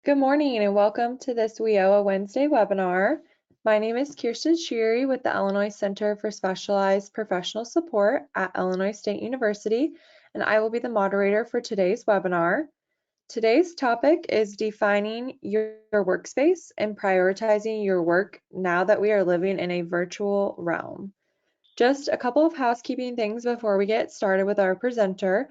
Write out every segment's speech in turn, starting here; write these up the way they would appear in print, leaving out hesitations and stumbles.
Good morning and welcome to this WIOA Wednesday webinar. My name is Kirsten Sheary with the Illinois Center for Specialized Professional Support at Illinois State University, and I will be the moderator for today's webinar. Today's topic is defining your workspace and prioritizing your work now that we are living in a virtual realm. Just a couple of housekeeping things before we get started with our presenter.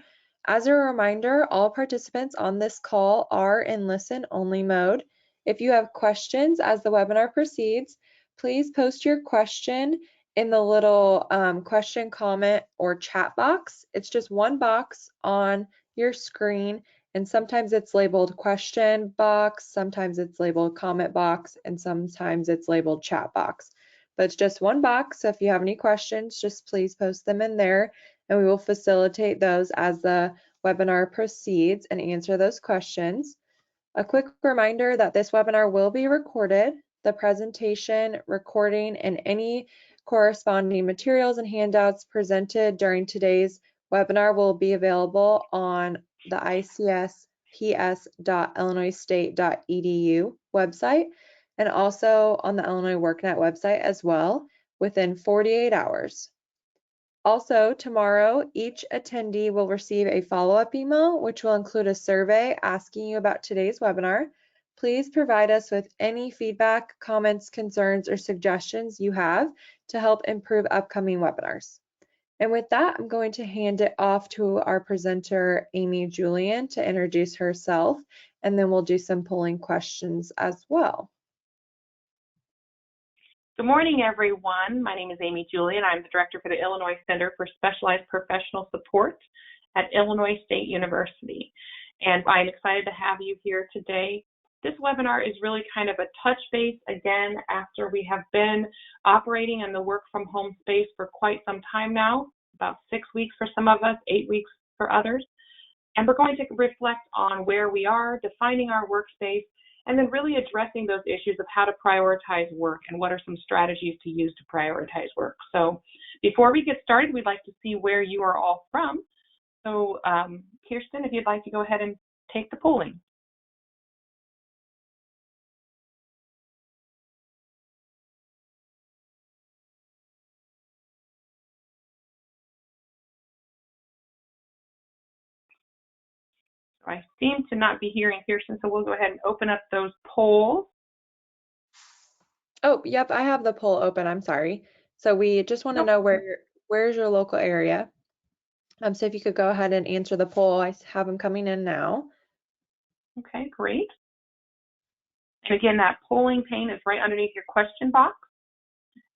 As a reminder, all participants on this call are in listen-only mode. If you have questions as the webinar proceeds, please post your question in the little question, comment, or chat box. It's just one box on your screen, and sometimes it's labeled question box, sometimes it's labeled comment box, and sometimes it's labeled chat box. But it's just one box, so if you have any questions, just please post them in there, and we will facilitate those as the webinar proceeds and answer those questions. A quick reminder that this webinar will be recorded. The presentation, recording, and any corresponding materials and handouts presented during today's webinar will be available on the icsps.illinoisstate.edu website, and also on the Illinois WorkNet website as well within 48 hours. Also, tomorrow, each attendee will receive a follow-up email, which will include a survey asking you about today's webinar. Please provide us with any feedback, comments, concerns, or suggestions you have to help improve upcoming webinars. And with that, I'm going to hand it off to our presenter, Amy Julian, to introduce herself, and then we'll do some polling questions as well. Good morning, everyone. My name is Amy Julian. I'm the director for the Illinois Center for Specialized Professional Support at Illinois State University. And I'm excited to have you here today. This webinar is really kind of a touch base again after we have been operating in the work from home space for quite some time now, about 6 weeks for some of us, 8 weeks for others. And we're going to reflect on where we are, defining our workspace, and then really addressing those issues of how to prioritize work and what are some strategies to use to prioritize work. So before we get started, we'd like to see where you are all from. So Kirsten, if you'd like to go ahead and take the polling. I seem to not be hearing Kirsten, so we'll go ahead and open up those polls. Oh, yep, I have the poll open. I'm sorry. So we just want to know where's your local area. So if you could go ahead and answer the poll, I have them coming in now. Okay, great. And again, that polling pane is right underneath your question box.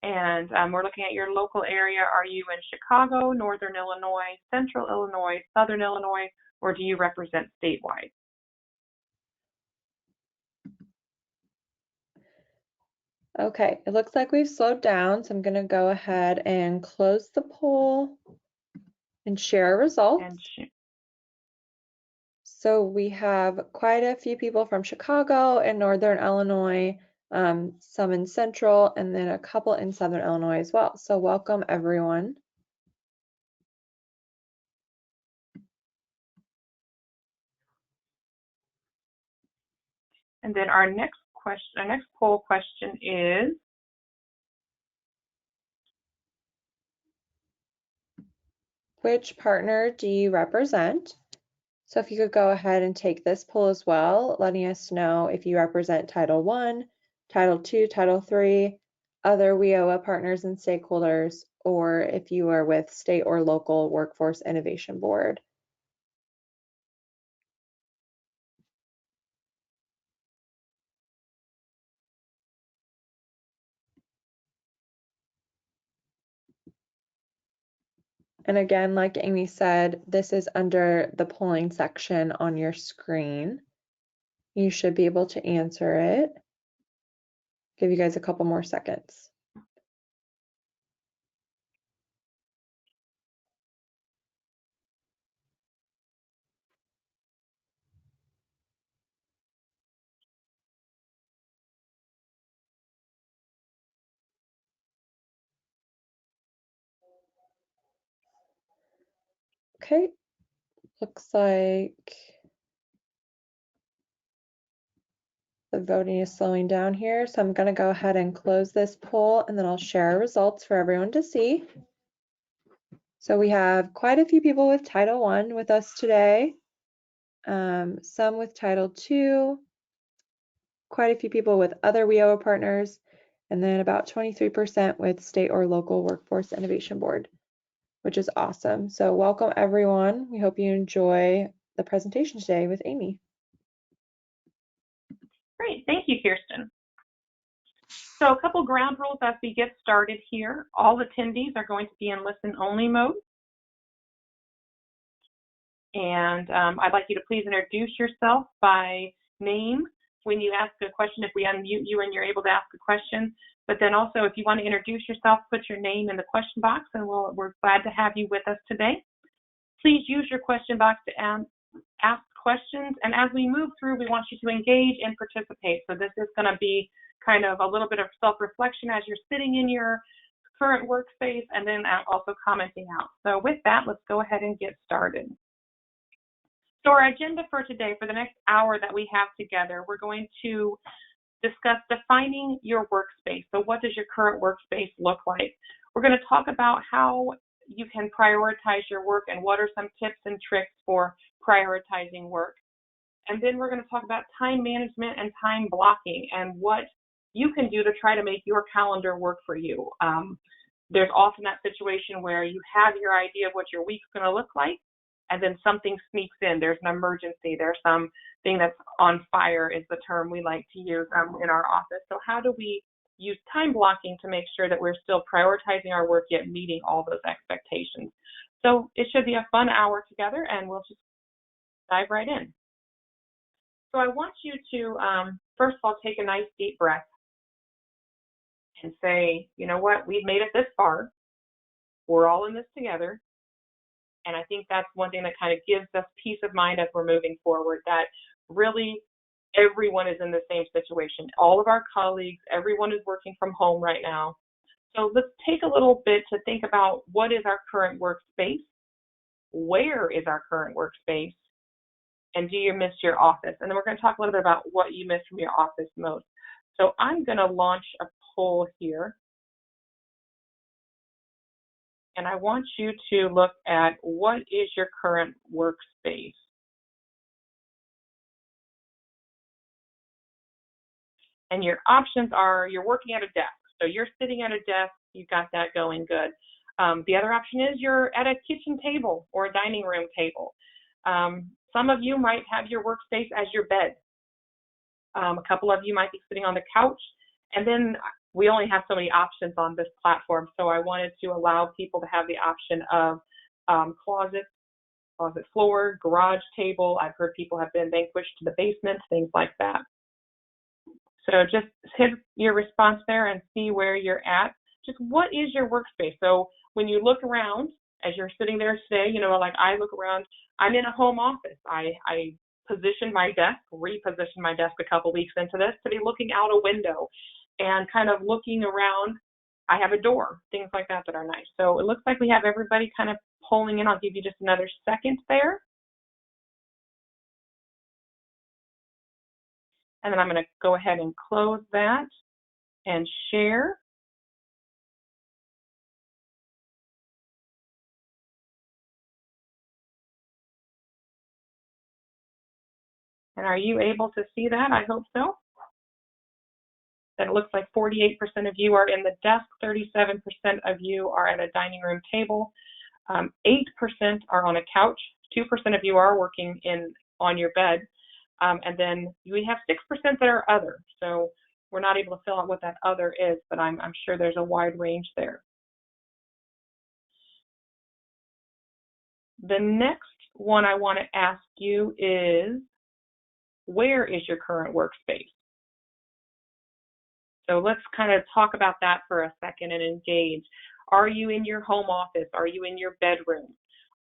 And we're looking at your local area. Are you in Chicago, Northern Illinois, Central Illinois, Southern Illinois, or do you represent statewide? Okay, it looks like we've slowed down, so I'm going to go ahead and close the poll and share results. So we have quite a few people from Chicago and Northern Illinois, some in Central, and then a couple in Southern Illinois as well. So welcome, everyone. And then our next poll question is, which partner do you represent? So if you could go ahead and take this poll as well, letting us know if you represent Title I, Title II, Title III, other WIOA partners and stakeholders, or if you are with state or local Workforce Innovation Board. And again, like Amy said, this is under the polling section on your screen. You should be able to answer it. Give you guys a couple more seconds. Okay, looks like The voting is slowing down here, so I'm going to go ahead and close this poll, and then I'll share our results for everyone to see. So we have quite a few people with Title I with us today, some with Title II, quite a few people with other WIOA partners, and then about 23% with state or local workforce innovation board, which is awesome. So welcome everyone. We hope you enjoy the presentation today with Amy. Great, thank you, Kirsten. So a couple ground rules as we get started here. All attendees are going to be in listen-only mode. And I'd like you to please introduce yourself by name when you ask a question, if we unmute you and you're able to ask a question. But then also, if you want to introduce yourself, put your name in the question box, and we're glad to have you with us today. Please use your question box to ask questions. And as we move through, we want you to engage and participate. So this is going to be kind of a little bit of self-reflection as you're sitting in your current workspace, and then also commenting out. So with that, let's go ahead and get started. So our agenda for today, for the next hour that we have together, we're going to discuss defining your workspace. So what does your current workspace look like? We're going to talk about how you can prioritize your work and what are some tips and tricks for prioritizing work. And then we're going to talk about time management and time blocking and what you can do to try to make your calendar work for you. There's often that situation where you have your idea of what your week's going to look like, and then something sneaks in. There's an emergency. There's something that's on fire is the term we like to use in our office. So how do we use time blocking to make sure that we're still prioritizing our work yet meeting all those expectations? So it should be a fun hour together, and we'll just dive right in. So I want you to, first of all, take a nice deep breath and say, you know what, we've made it this far. We're all in this together. And I think that's one thing that kind of gives us peace of mind as we're moving forward, that really everyone is in the same situation. All of our colleagues, everyone is working from home right now. So let's take a little bit to think about what is our current workspace, where is our current workspace, and do you miss your office? And then we're going to talk a little bit about what you miss from your office most. So I'm going to launch a poll here. And I want you to look at what is your current workspace. And your options are you're working at a desk. So you're sitting at a desk, you've got that going good. The other option is you're at a kitchen table or a dining room table. Some of you might have your workspace as your bed. A couple of you might be sitting on the couch. And then we only have so many options on this platform, so I wanted to allow people to have the option of closet floor, garage table. I've heard people have been vanquished to the basement, things like that. So just hit your response there and see where you're at. Just what is your workspace? So when you look around, as you're sitting there today, you know, like I look around, I'm in a home office. I positioned my desk, repositioned my desk a couple weeks into this to be looking out a window and kind of looking around. I have a door, things like that are nice. So it looks like we have everybody kind of pulling in. I'll give you just another second there. And then I'm going to go ahead and close that and share. And are you able to see that? I hope so. That it looks like 48% of you are in the desk, 37% of you are at a dining room table, 8% are on a couch, 2% of you are working on your bed, and then we have 6% that are other. So we're not able to fill out what that other is, but I'm sure there's a wide range there. The next one I want to ask you is, where is your current workspace? So let's kind of talk about that for a second and engage. Are you in your home office? Are you in your bedroom?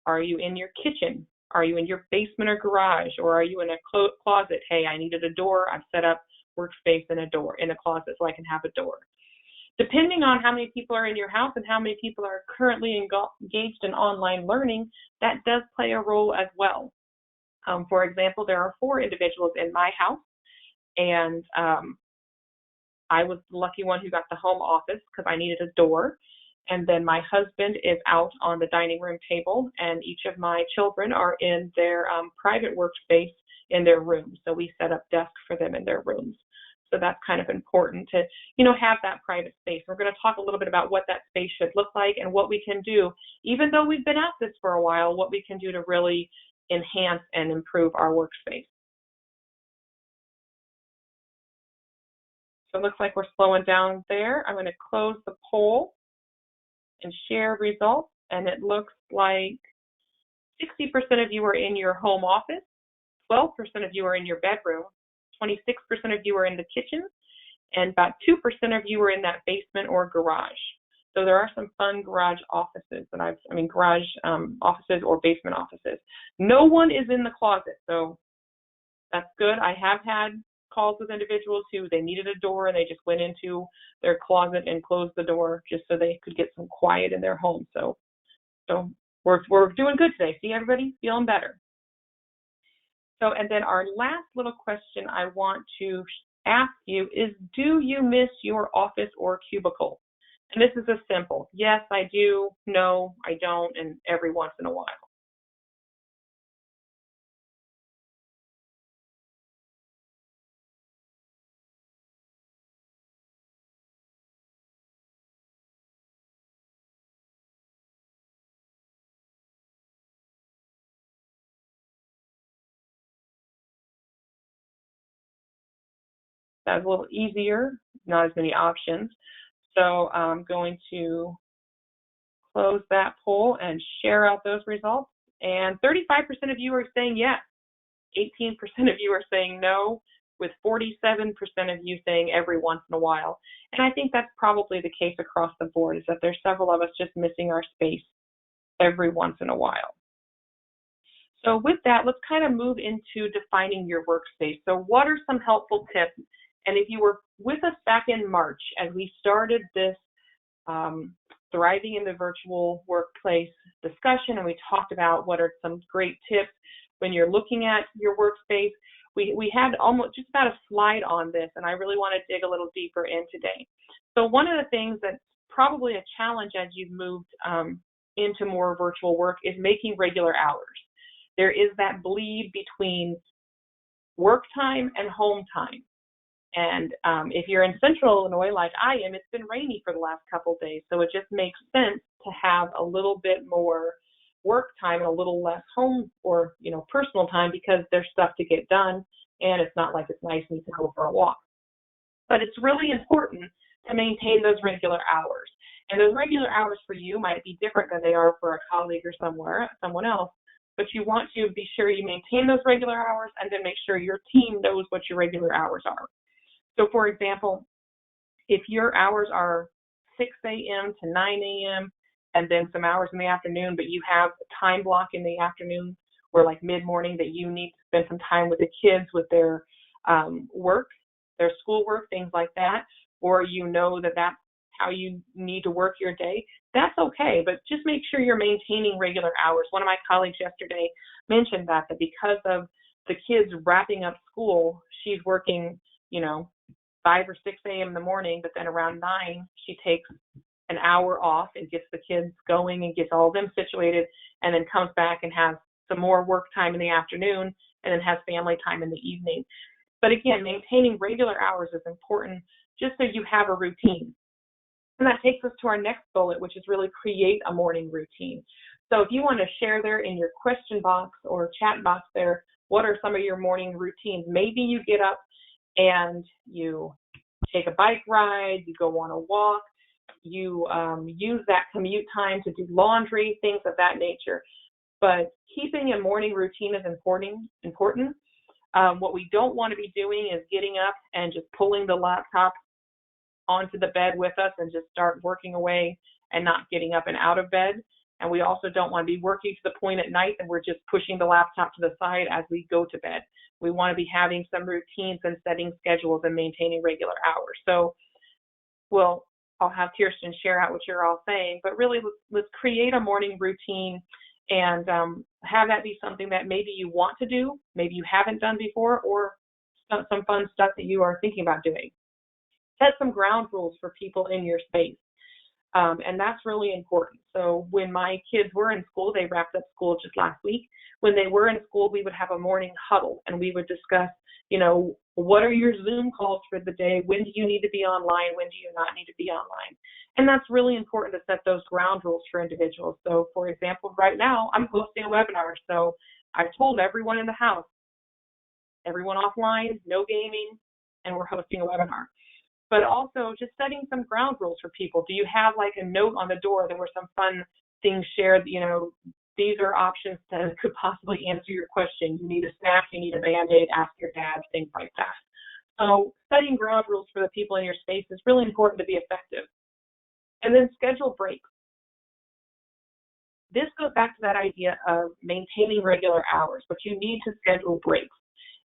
Are you in your kitchen? Are you in your basement or garage? Or are you in a closet? Hey, I needed a door. I've set up workspace in a closet so I can have a door. Depending on how many people are in your house and how many people are currently engaged in online learning, that does play a role as well. For example, there are 4 individuals in my house, and I was the lucky one who got the home office because I needed a door. And then my husband is out on the dining room table, and each of my children are in their private workspace in their rooms. So we set up desks for them in their rooms. So that's kind of important to, have that private space. We're going to talk a little bit about what that space should look like and what we can do, even though we've been at this for a while, what we can do to really enhance and improve our workspace. So it looks like we're slowing down there. I'm going to close the poll and share results, and it looks like 60% of you are in your home office, 12% of you are in your bedroom, 26% of you are in the kitchen, and about 2% of you are in that basement or garage. So there are some fun garage offices that garage offices or basement offices. No one is in the closet, so that's good. I have had calls with individuals who they needed a door and they just went into their closet and closed the door just so they could get some quiet in their home. So we're doing good today. See, everybody feeling better. So, and then our last little question I want to ask you is, do you miss your office or cubicle? And this is a simple, yes, I do, no, I don't, and every once in a while. That's a little easier, not as many options. So I'm going to close that poll and share out those results. And 35% of you are saying yes. 18% of you are saying no, with 47% of you saying every once in a while. And I think that's probably the case across the board, is that there's several of us just missing our space every once in a while. So with that, let's kind of move into defining your workspace. So what are some helpful tips? And if you were with us back in March as we started this Thriving in the Virtual Workplace discussion, and we talked about what are some great tips when you're looking at your workspace, we had almost just about a slide on this, and I really want to dig a little deeper in today. So one of the things that's probably a challenge as you've moved into more virtual work is making regular hours. There is that bleed between work time and home time. And if you're in Central Illinois like I am, it's been rainy for the last couple of days, so it just makes sense to have a little bit more work time and a little less home or personal time, because there's stuff to get done, and it's not like it's nice and you can go for a walk. But it's really important to maintain those regular hours. And those regular hours for you might be different than they are for a colleague or someone else, but you want to be sure you maintain those regular hours and then make sure your team knows what your regular hours are. So for example, if your hours are 6 a.m. to 9 a.m. and then some hours in the afternoon, but you have a time block in the afternoon or like mid-morning that you need to spend some time with the kids with their work, their schoolwork, things like that, or that that's how you need to work your day, that's okay, but just make sure you're maintaining regular hours. One of my colleagues yesterday mentioned that because of the kids wrapping up school, she's working, 5 or 6 a.m. in the morning, but then around 9, she takes an hour off and gets the kids going and gets all of them situated, and then comes back and has some more work time in the afternoon, and then has family time in the evening. But again, maintaining regular hours is important just so you have a routine. And that takes us to our next bullet, which is really create a morning routine. So if you want to share there in your question box or chat box there, what are some of your morning routines? Maybe you get up and you take a bike ride, you go on a walk, you use that commute time to do laundry, things of that nature. But keeping a morning routine is important. What we don't want to be doing is getting up and just pulling the laptop onto the bed with us and just start working away and not getting up and out of bed. And we also don't want to be working to the point at night that we're just pushing the laptop to the side as we go to bed. We want to be having some routines and setting schedules and maintaining regular hours. So I'll have Kirsten share out what you're all saying, but really let's create a morning routine and have that be something that maybe you want to do, maybe you haven't done before, or some fun stuff that you are thinking about doing. Set some ground rules for people in your space. And that's really important. So when my kids were in school, they wrapped up school just last week. When they were in school, we would have a morning huddle and we would discuss, what are your Zoom calls for the day? When do you need to be online? When do you not need to be online? And that's really important to set those ground rules for individuals. So for example, right now I'm hosting a webinar. So I've told everyone in the house, everyone offline, no gaming, and we're hosting a webinar. But also just setting some ground rules for people. Do you have like a note on the door? There were some fun things shared, these are options that could possibly answer your question. You need a snack, you need a Band-Aid, ask your dad, things like that. So setting ground rules for the people in your space is really important to be effective. And then schedule breaks. This goes back to that idea of maintaining regular hours, but you need to schedule breaks.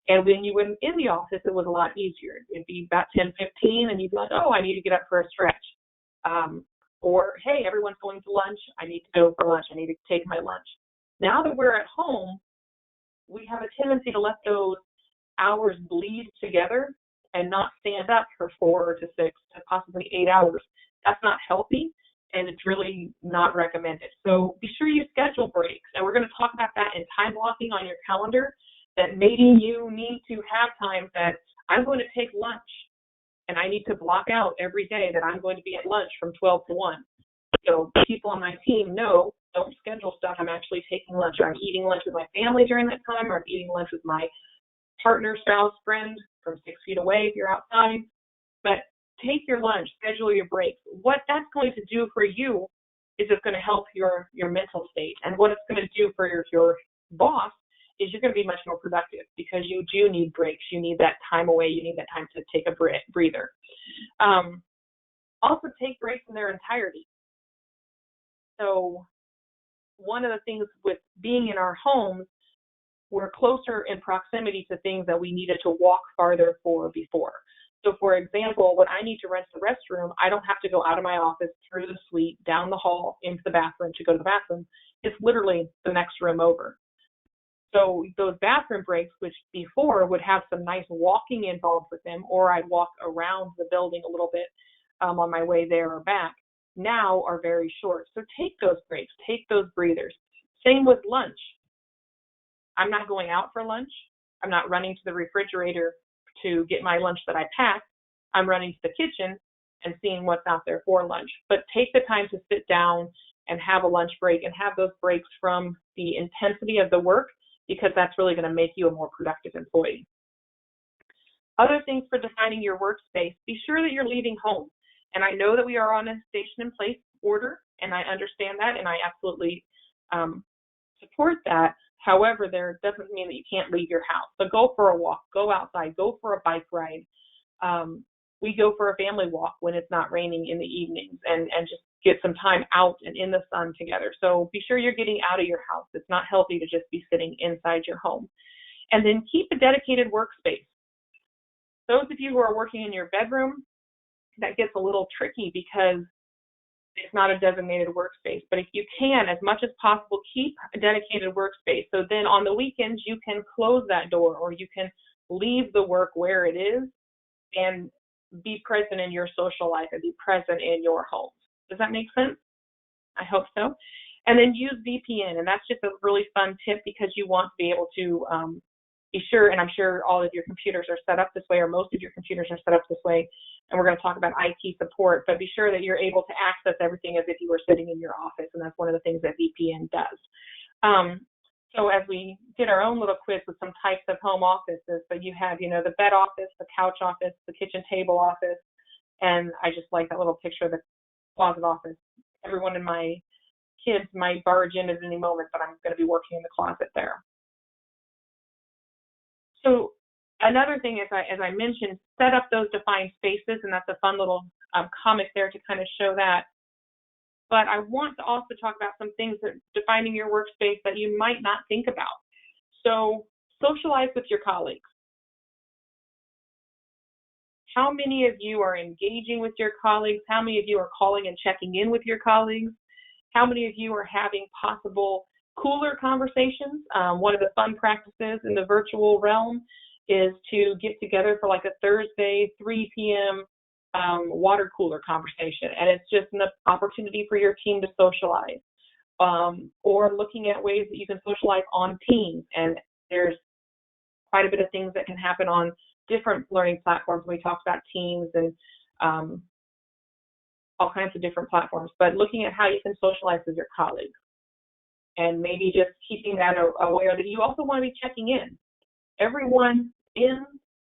And when you were in the office, it was a lot easier. It'd be about 10:15, and you'd be like, oh, I need to get up for a stretch. Or, hey, everyone's going to lunch. I need to go for lunch. I need to take my lunch. Now that we're at home, we have a tendency to let those hours bleed together and not stand up for 4 to 6 to possibly 8 hours. That's not healthy, and it's really not recommended. So be sure you schedule breaks. And we're going to talk about that in time blocking on your calendar, that maybe you need to have times that I'm going to take lunch, and I need to block out every day that I'm going to be at lunch from 12 to 1. So people on my team know, don't schedule stuff. I'm actually taking lunch, or I'm eating lunch with my family during that time, or I'm eating lunch with my partner, spouse, friend from 6 feet away if you're outside. But take your lunch, schedule your breaks. What that's going to do for you is it's going to help your mental state. And what it's going to do for your boss is you're going to be much more productive, because you do need breaks. You need that time away. You need that time to take a breather. Also, take breaks in their entirety. So one of the things with being in our homes, we're closer in proximity to things that we needed to walk farther for before. So for example, when I need to rent the restroom, I don't have to go out of my office, through the suite, down the hall, into the bathroom to go to the bathroom. It's literally the next room over. So those bathroom breaks, which before would have some nice walking involved with them, or I'd walk around the building a little bit on my way there or back, now are very short. So take those breaks, take those breathers. Same with lunch. I'm not going out for lunch. I'm not running to the refrigerator to get my lunch that I packed. I'm running to the kitchen and seeing what's out there for lunch. But take the time to sit down and have a lunch break, and have those breaks from the intensity of the work, because that's really going to make you a more productive employee. Other things for defining your workspace: be sure that you're leaving home. And I know that we are on a station-in-place order, and I understand that, and I absolutely support that. However, there doesn't mean that you can't leave your house. So go for a walk, go outside, go for a bike ride. We go for a family walk when it's not raining in the evenings, and just get some time out and in the sun together. So be sure you're getting out of your house. It's not healthy to just be sitting inside your home. And then keep a dedicated workspace. Those of you who are working in your bedroom, that gets a little tricky because it's not a designated workspace. But if you can, as much as possible, keep a dedicated workspace. So then on the weekends, you can close that door, or you can leave the work where it is and be present in your social life and be present in your home. Does that make sense? I hope so. And then use VPN, and that's just a really fun tip, because you want to be able to be sure, and I'm sure all of your computers are set up this way, or most of your computers are set up this way, and we're going to talk about IT support, but be sure that you're able to access everything as if you were sitting in your office, and that's one of the things that VPN does. So as we did our own little quiz with some types of home offices, so you have, the bed office, the couch office, the kitchen table office, and I just like that little picture of the closet office. Everyone in my kids might barge in at any moment, but I'm going to be working in the closet there. So another thing, as I mentioned, set up those defined spaces, and that's a fun little comic there to kind of show that. But I want to also talk about some things that defining your workspace that you might not think about. So socialize with your colleagues. How many of you are engaging with your colleagues? How many of you are calling and checking in with your colleagues? How many of you are having possible cooler conversations? One of the fun practices in the virtual realm is to get together for like a Thursday, 3 p.m. Water cooler conversation. And it's just an opportunity for your team to socialize. Or looking at ways that you can socialize on Teams. And there's quite a bit of things that can happen on different learning platforms. We talked about Teams and all kinds of different platforms, but looking at how you can socialize with your colleagues and maybe just keeping that aware that you also want to be checking in. Everyone in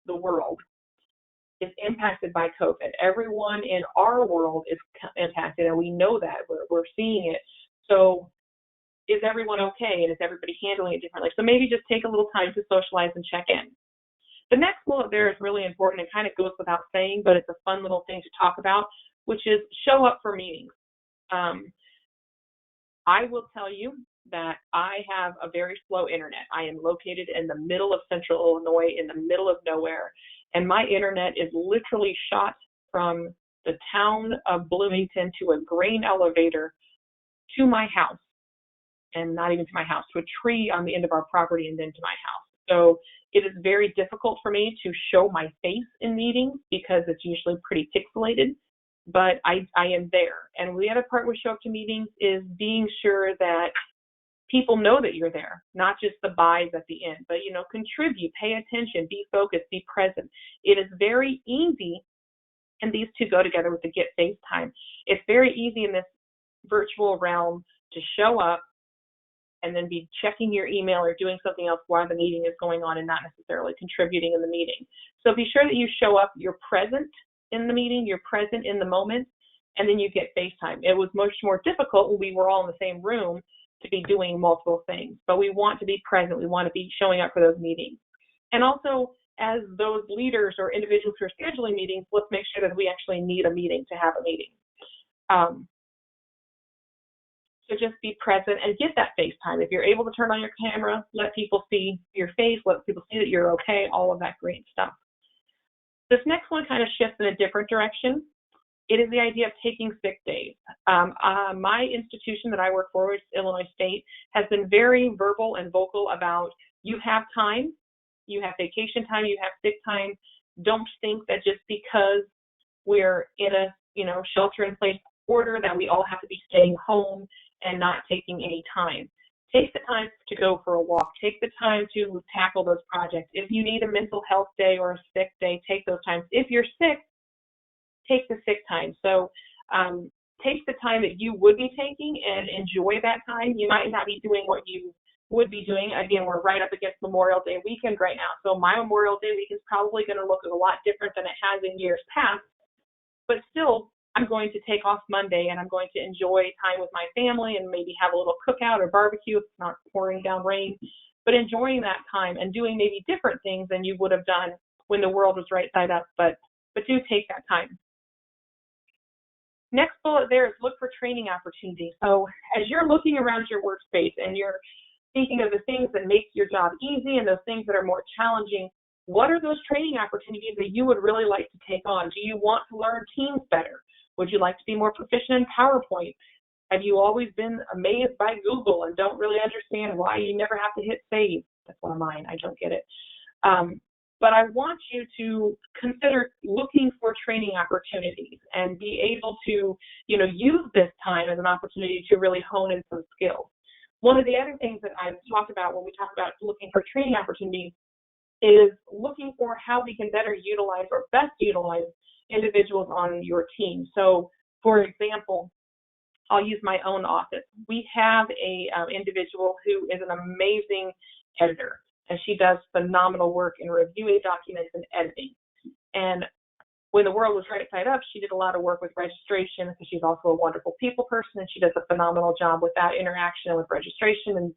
the world is impacted by COVID. Everyone in our world is impacted, and we know that. We're seeing it. So is everyone okay, and is everybody handling it differently? So maybe just take a little time to socialize and check in. The next bullet there is really important. It kind of goes without saying, but it's a fun little thing to talk about, which is show up for meetings. I will tell you that I have a very slow internet. I am located in the middle of central Illinois, in the middle of nowhere, and my internet is literally shot from the town of Bloomington to a grain elevator to my house, and not even to my house, to a tree on the end of our property and then to my house. So it is very difficult for me to show my face in meetings because it's usually pretty pixelated, but I am there. And the other part we show up to meetings is being sure that people know that you're there, not just the buys at the end, but, contribute, pay attention, be focused, be present. It is very easy, and these two go together with the get face time. It's very easy in this virtual realm to show up and then be checking your email or doing something else while the meeting is going on and not necessarily contributing in the meeting. So be sure that you show up, you're present in the meeting, you're present in the moment, and then you get face time. It was much more difficult when we were all in the same room to be doing multiple things, but we want to be present. We want to be showing up for those meetings. And also, as those leaders or individuals who are scheduling meetings, let's make sure that we actually need a meeting to have a meeting. So just be present and get that face time. If you're able to turn on your camera, let people see your face, let people see that you're okay, all of that great stuff. This next one kind of shifts in a different direction. It is the idea of taking sick days. My institution that I work for, which is Illinois State, has been very verbal and vocal about you have time, you have vacation time, you have sick time. Don't think that just because we're in a shelter-in-place order that we all have to be staying home and not taking any time. Take the time to go for a walk. Take the time to tackle those projects. If you need a mental health day or a sick day, take those times. If you're sick, take the sick time. So take the time that you would be taking and enjoy that time. You might not be doing what you would be doing. Again, we're right up against Memorial Day weekend right now. So my Memorial Day weekend is probably going to look a lot different than it has in years past. But still, I'm going to take off Monday and I'm going to enjoy time with my family and maybe have a little cookout or barbecue if it's not pouring down rain, but enjoying that time and doing maybe different things than you would have done when the world was right side up, but do take that time. Next bullet there is look for training opportunities. So as you're looking around your workspace and you're thinking of the things that make your job easy and those things that are more challenging, what are those training opportunities that you would really like to take on? Do you want to learn Teams better? Would you like to be more proficient in PowerPoint? Have you always been amazed by Google and don't really understand why you never have to hit save? That's one of mine. I don't get it. But I want you to consider looking for training opportunities and be able to, use this time as an opportunity to really hone in some skills. One of the other things that I've talked about when we talk about looking for training opportunities is looking for how we can better utilize or best utilize individuals on your team. So, for example, I'll use my own office. We have a individual who is an amazing editor, and she does phenomenal work in reviewing documents and editing. And when the world was right side up, she did a lot of work with registration because she's also a wonderful people person, and she does a phenomenal job with that interaction with registration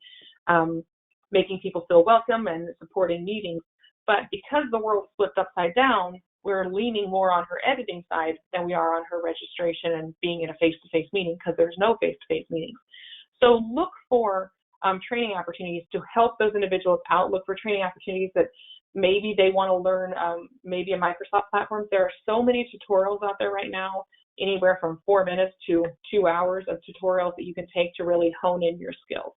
and making people feel welcome and supporting meetings. But because the world flipped upside down, we're leaning more on her editing side than we are on her registration and being in a face-to-face meeting because there's no face-to-face meetings. So look for training opportunities to help those individuals out. Look for training opportunities that maybe they want to learn maybe a Microsoft platform. There are so many tutorials out there right now, anywhere from 4 minutes to 2 hours of tutorials that you can take to really hone in your skills.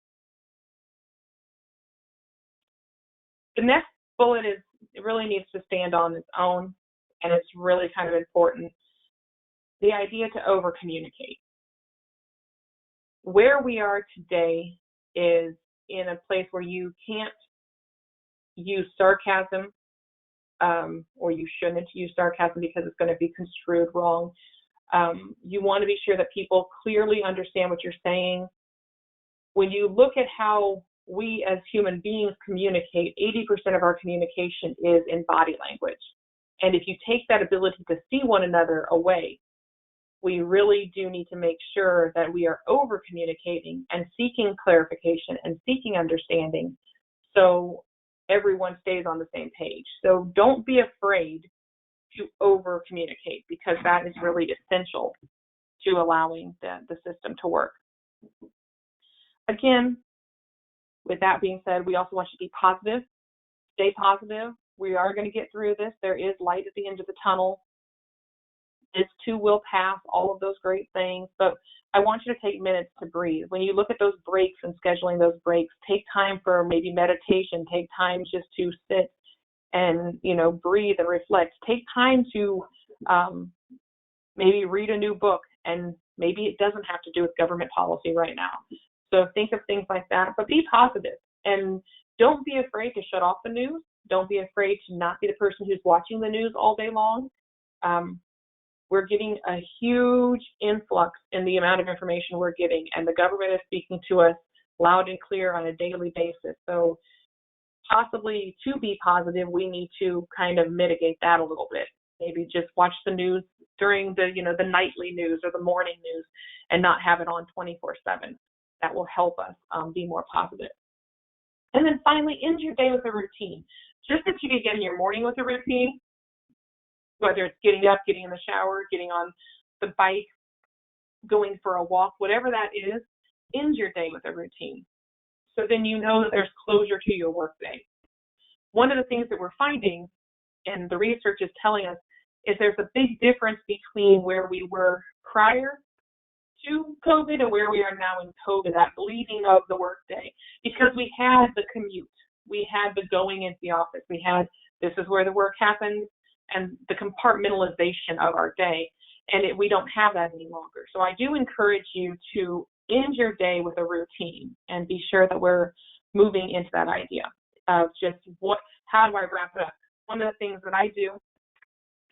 The next bullet is It really needs to stand on its own, and it's really kind of important. The idea to over communicate. Where we are today is in a place where you can't use sarcasm, or you shouldn't use sarcasm because it's going to be construed wrong. You want to be sure that people clearly understand what you're saying. When you look at how we as human beings communicate, 80% of our communication is in body language. And if you take that ability to see one another away, we really do need to make sure that we are over communicating and seeking clarification and seeking understanding so everyone stays on the same page. So don't be afraid to over communicate, because that is really essential to allowing the system to work. Again, with that being said, we also want you to be positive, stay positive. We are going to get through this. There is light at the end of the tunnel. This too will pass, all of those great things, but I want you to take minutes to breathe. When you look at those breaks and scheduling those breaks, take time for maybe meditation, take time just to sit and, breathe and reflect. Take time to maybe read a new book, and maybe it doesn't have to do with government policy right now. So think of things like that, but be positive, and don't be afraid to shut off the news. Don't be afraid to not be the person who's watching the news all day long. We're getting a huge influx in the amount of information we're getting, and the government is speaking to us loud and clear on a daily basis. So possibly to be positive, we need to kind of mitigate that a little bit. Maybe just watch the news during the nightly news or the morning news and not have it on 24/7. That will help us be more positive. And then finally, end your day with a routine. Just as you begin your morning with a routine, whether it's getting up, getting in the shower, getting on the bike, going for a walk, whatever that is, end your day with a routine. So then you know that there's closure to your workday. One of the things that we're finding, and the research is telling us, is there's a big difference between where we were prior to COVID and where we are now in COVID, that bleeding of the workday. Because we had the commute, we had the going into the office, we had this is where the work happens, and the compartmentalization of our day, and we don't have that any longer. So I do encourage you to end your day with a routine and be sure that we're moving into that idea of just how do I wrap it up? One of the things that I do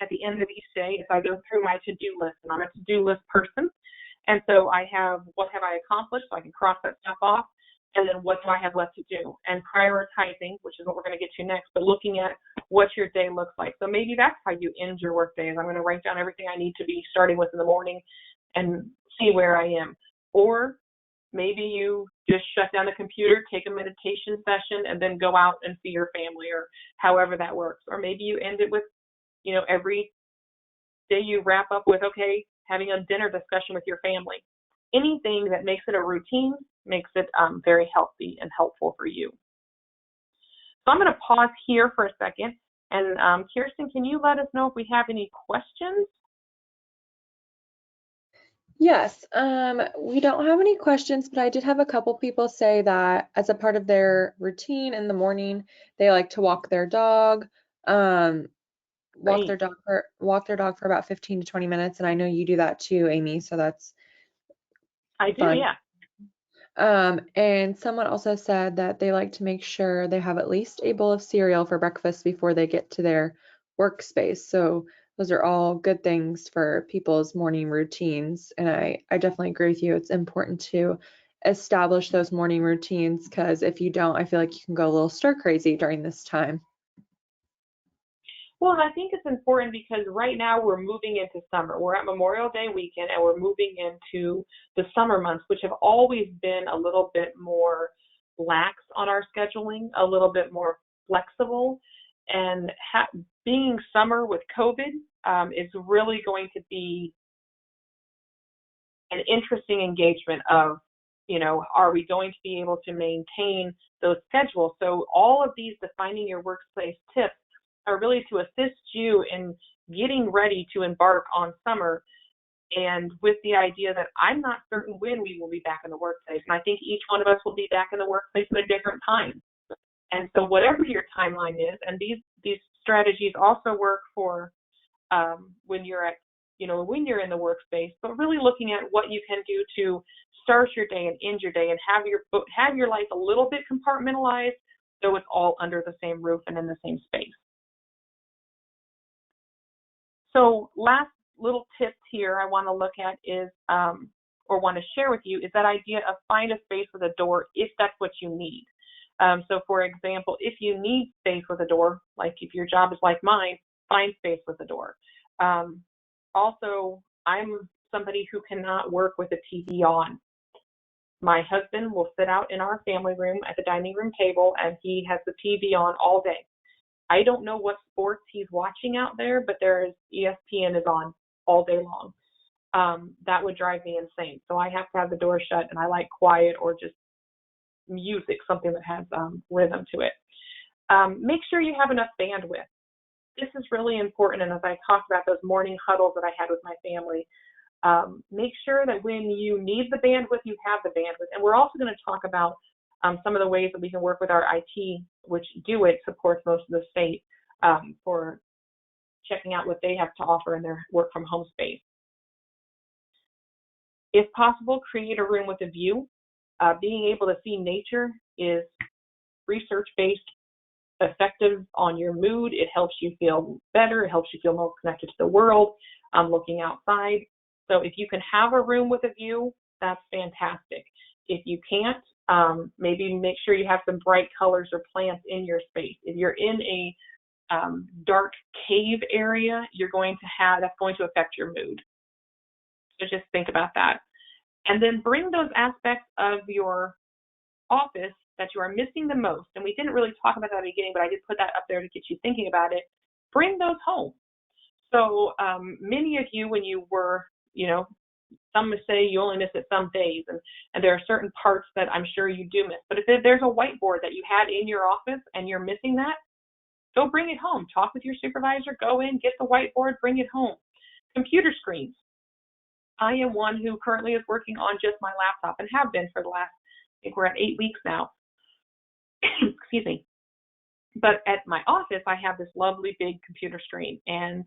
at the end of each day is I go through my to-do list, and I'm a to-do list person. And so I have what have I accomplished, so I can cross that stuff off, and then what do I have left to do? And prioritizing, which is what we're going to get to next, but looking at what your day looks like. So maybe that's how you end your work day, is I'm going to write down everything I need to be starting with in the morning and see where I am. Or maybe you just shut down the computer, take a meditation session, and then go out and see your family, or however that works. Or maybe you end it with, every day you wrap up with, okay, having a dinner discussion with your family. Anything that makes it a routine makes it very healthy and helpful for you. So I'm going to pause here for a second. And Kirsten, can you let us know if we have any questions? Yes, we don't have any questions, but I did have a couple people say that as a part of their routine in the morning, they like to walk their dog, walk their dog for about 15 to 20 minutes. And I know you do that too, Amy, so that's I do, fun. yeah. And someone also said that they like to make sure they have at least a bowl of cereal for breakfast before they get to their workspace. So those are all good things for people's morning routines. And I definitely agree with you. It's important to establish those morning routines, because if you don't, I feel like you can go a little stir crazy during this time. Well, I think it's important because right now we're moving into summer. We're at Memorial Day weekend, and we're moving into the summer months, which have always been a little bit more lax on our scheduling, a little bit more flexible. And being summer with COVID is really going to be an interesting engagement of, are we going to be able to maintain those schedules? So all of these defining your workplace tips are really to assist you in getting ready to embark on summer, and with the idea that I'm not certain when we will be back in the workplace. And I think each one of us will be back in the workplace at a different time. And so whatever your timeline is, and these strategies also work for when you're when you're in the workspace, but really looking at what you can do to start your day and end your day and have your life a little bit compartmentalized so it's all under the same roof and in the same space. So last little tips here I want to look at is, or want to share with you, is that idea of find a space with a door if that's what you need. So for example, if you need space with a door, like if your job is like mine, find space with a door. Also, I'm somebody who cannot work with a TV on. My husband will sit out in our family room at the dining room table and he has the TV on all day. I don't know what sports he's watching out there, but ESPN is on all day long. That would drive me insane. So I have to have the door shut, and I like quiet or just music, something that has rhythm to it. Make sure you have enough bandwidth. This is really important, and as I talked about those morning huddles that I had with my family, make sure that when you need the bandwidth, you have the bandwidth. And we're also going to talk about some of the ways that we can work with our IT, which DoIT supports most of the state, for checking out what they have to offer in their work from home space. If possible, create a room with a view. Being able to see nature is research-based, effective on your mood. It helps you feel better. It helps you feel more connected to the world, looking outside. So if you can have a room with a view, that's fantastic. If you can't, maybe make sure you have some bright colors or plants in your space. If you're in a dark cave area, that's going to affect your mood. So just think about that. And then bring those aspects of your office that you are missing the most, and we didn't really talk about that at the beginning, but I did put that up there to get you thinking about it. Bring those home. So many of you, when you were, some would say you only miss it some days, and there are certain parts that I'm sure you do miss. But if there's a whiteboard that you had in your office and you're missing that, go bring it home. Talk with your supervisor, go in, get the whiteboard, bring it home. Computer screens. I am one who currently is working on just my laptop and have been for the last, I think we're at 8 weeks now. Excuse me. But at my office, I have this lovely big computer screen, and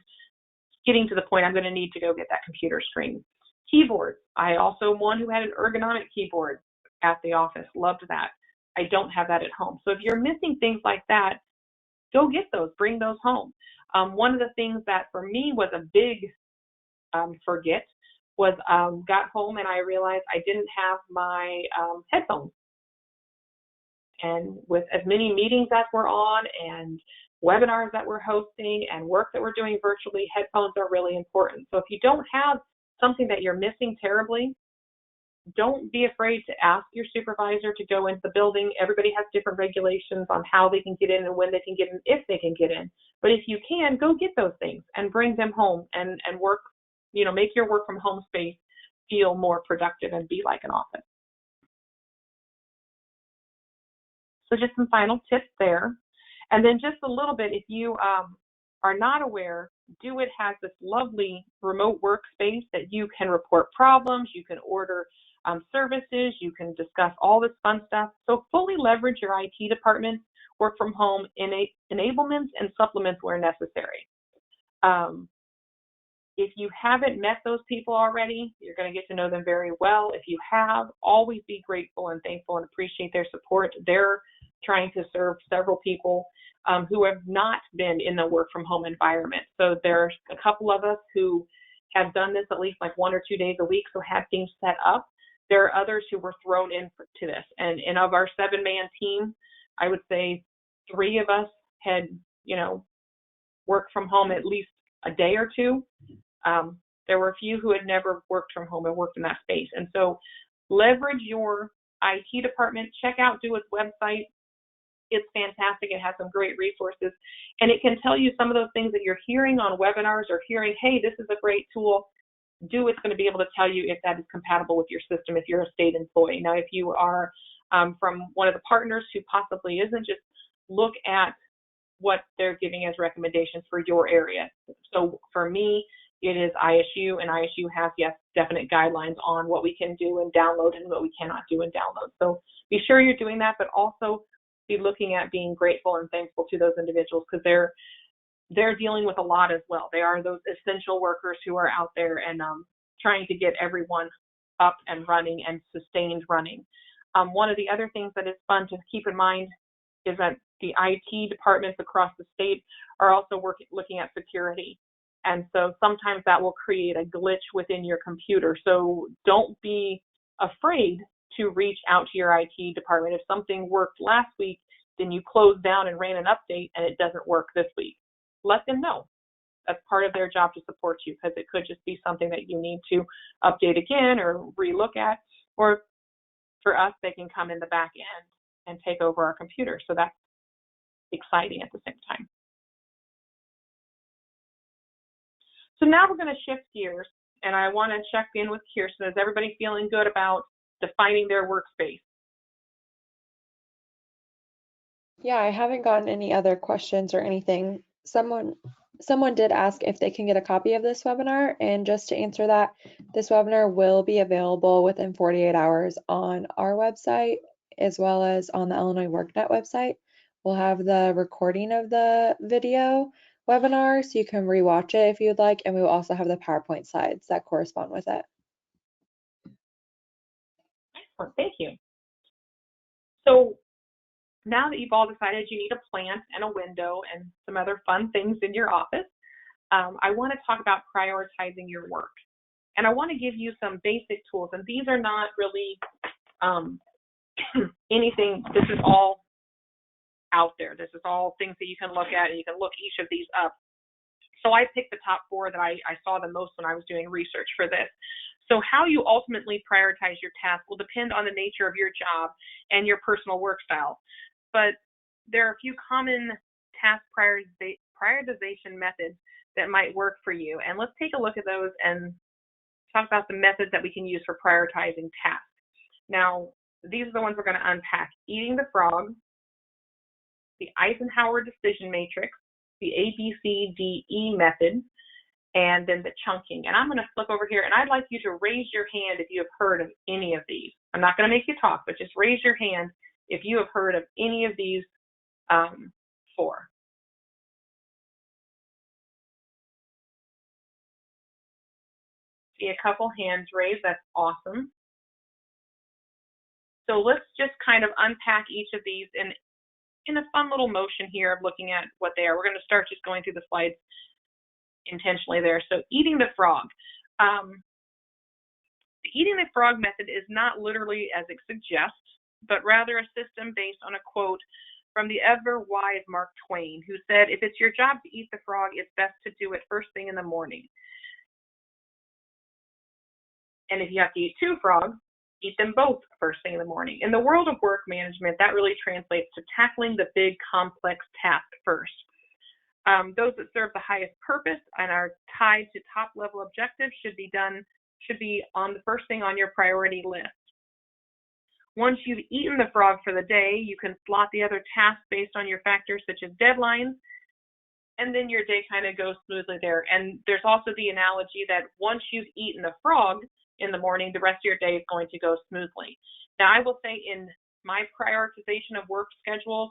getting to the point I'm going to need to go get that computer screen. Keyboards. I also am one who had an ergonomic keyboard at the office. Loved that. I don't have that at home. So if you're missing things like that, go get those. Bring those home. One of the things that for me was a big forget was got home and I realized I didn't have my headphones. And with as many meetings as we're on and webinars that we're hosting and work that we're doing virtually, headphones are really important. So if you don't have something that you're missing terribly, don't be afraid to ask your supervisor to go into the building. Everybody has different regulations on how they can get in and when they can get in, if they can get in. But if you can, go get those things and bring them home and work, make your work from home space feel more productive and be like an office. So just some final tips there. And then just a little bit, if you are not aware, DoIT has this lovely remote workspace that you can report problems, you can order services, you can discuss all this fun stuff. So fully leverage your IT department, work from home enablements and supplements where necessary. If you haven't met those people already, you're going to get to know them very well. If you have, always be grateful and thankful and appreciate their support. They're trying to serve several people who have not been in the work from home environment. So there's a couple of us who have done this at least like 1 or 2 days a week, so have things set up. There are others who were thrown into this. And of our 7-man team, I would say 3 of us had, worked from home at least a day or 2. There were a few who had never worked from home and worked in that space. And so leverage your IT department. Check out DoIT's website. It's fantastic. It has some great resources. And it can tell you some of those things that you're hearing on webinars or hearing, hey, this is a great tool. DoIT's going to be able to tell you if that is compatible with your system if you're a state employee. Now, if you are from one of the partners who possibly isn't, just look at what they're giving as recommendations for your area. So for me, it is ISU, and ISU has, yes, definite guidelines on what we can do and download and what we cannot do and download. So be sure you're doing that, but also be looking at being grateful and thankful to those individuals, because they're dealing with a lot as well. They are those essential workers who are out there and trying to get everyone up and running and sustained running. One of the other things that is fun to keep in mind is that the IT departments across the state are also looking at security. And so sometimes that will create a glitch within your computer. So don't be afraid to reach out to your IT department. If something worked last week, then you closed down and ran an update and it doesn't work this week, let them know. That's part of their job to support you, because it could just be something that you need to update again or relook at. Or for us, they can come in the back end and take over our computer. So that's exciting at the same time. So now we're going to shift gears, and I want to check in with Kirsten. Is everybody feeling good about defining their workspace? Yeah, I haven't gotten any other questions or anything. Someone did ask if they can get a copy of this webinar, and just to answer that, this webinar will be available within 48 hours on our website as well as on the Illinois WorkNet website. We'll have the recording of the video webinar so you can rewatch it if you'd like, and we will also have the PowerPoint slides that correspond with it. Excellent, thank you. So now that you've all decided you need a plant and a window and some other fun things in your office, I want to talk about prioritizing your work. And I want to give you some basic tools, and these are not really anything, this is all out there. This is all things that you can look at, and you can look each of these up. So I picked the top 4 that I saw the most when I was doing research for this. So how you ultimately prioritize your task will depend on the nature of your job and your personal work style. But there are a few common task prioritization methods that might work for you. And let's take a look at those and talk about the methods that we can use for prioritizing tasks. Now, these are the ones we're going to unpack: eating the frog, the Eisenhower decision matrix, the ABCDE method, and then the chunking. And I'm going to flip over here, and I'd like you to raise your hand if you have heard of any of these. I'm not going to make you talk, but just raise your hand if you have heard of any of these 4. See a couple hands raised. That's awesome. So let's just kind of unpack each of these in a fun little motion here of looking at what they are. We're going to start just going through the slides intentionally there. So eating the frog. The eating the frog method is not literally as it suggests, but rather a system based on a quote from the ever-wise Mark Twain, who said, "If it's your job to eat the frog, it's best to do it first thing in the morning. And if you have to eat 2 frogs, eat them both first thing in the morning." In the world of work management, that really translates to tackling the big, complex task first. Those that serve the highest purpose and are tied to top-level objectives should be on the first thing on your priority list. Once you've eaten the frog for the day, you can slot the other tasks based on your factors such as deadlines, and then your day kind of goes smoothly there. And there's also the analogy that once you've eaten the frog in the morning, the rest of your day is going to go smoothly. Now, I will say in my prioritization of work schedules,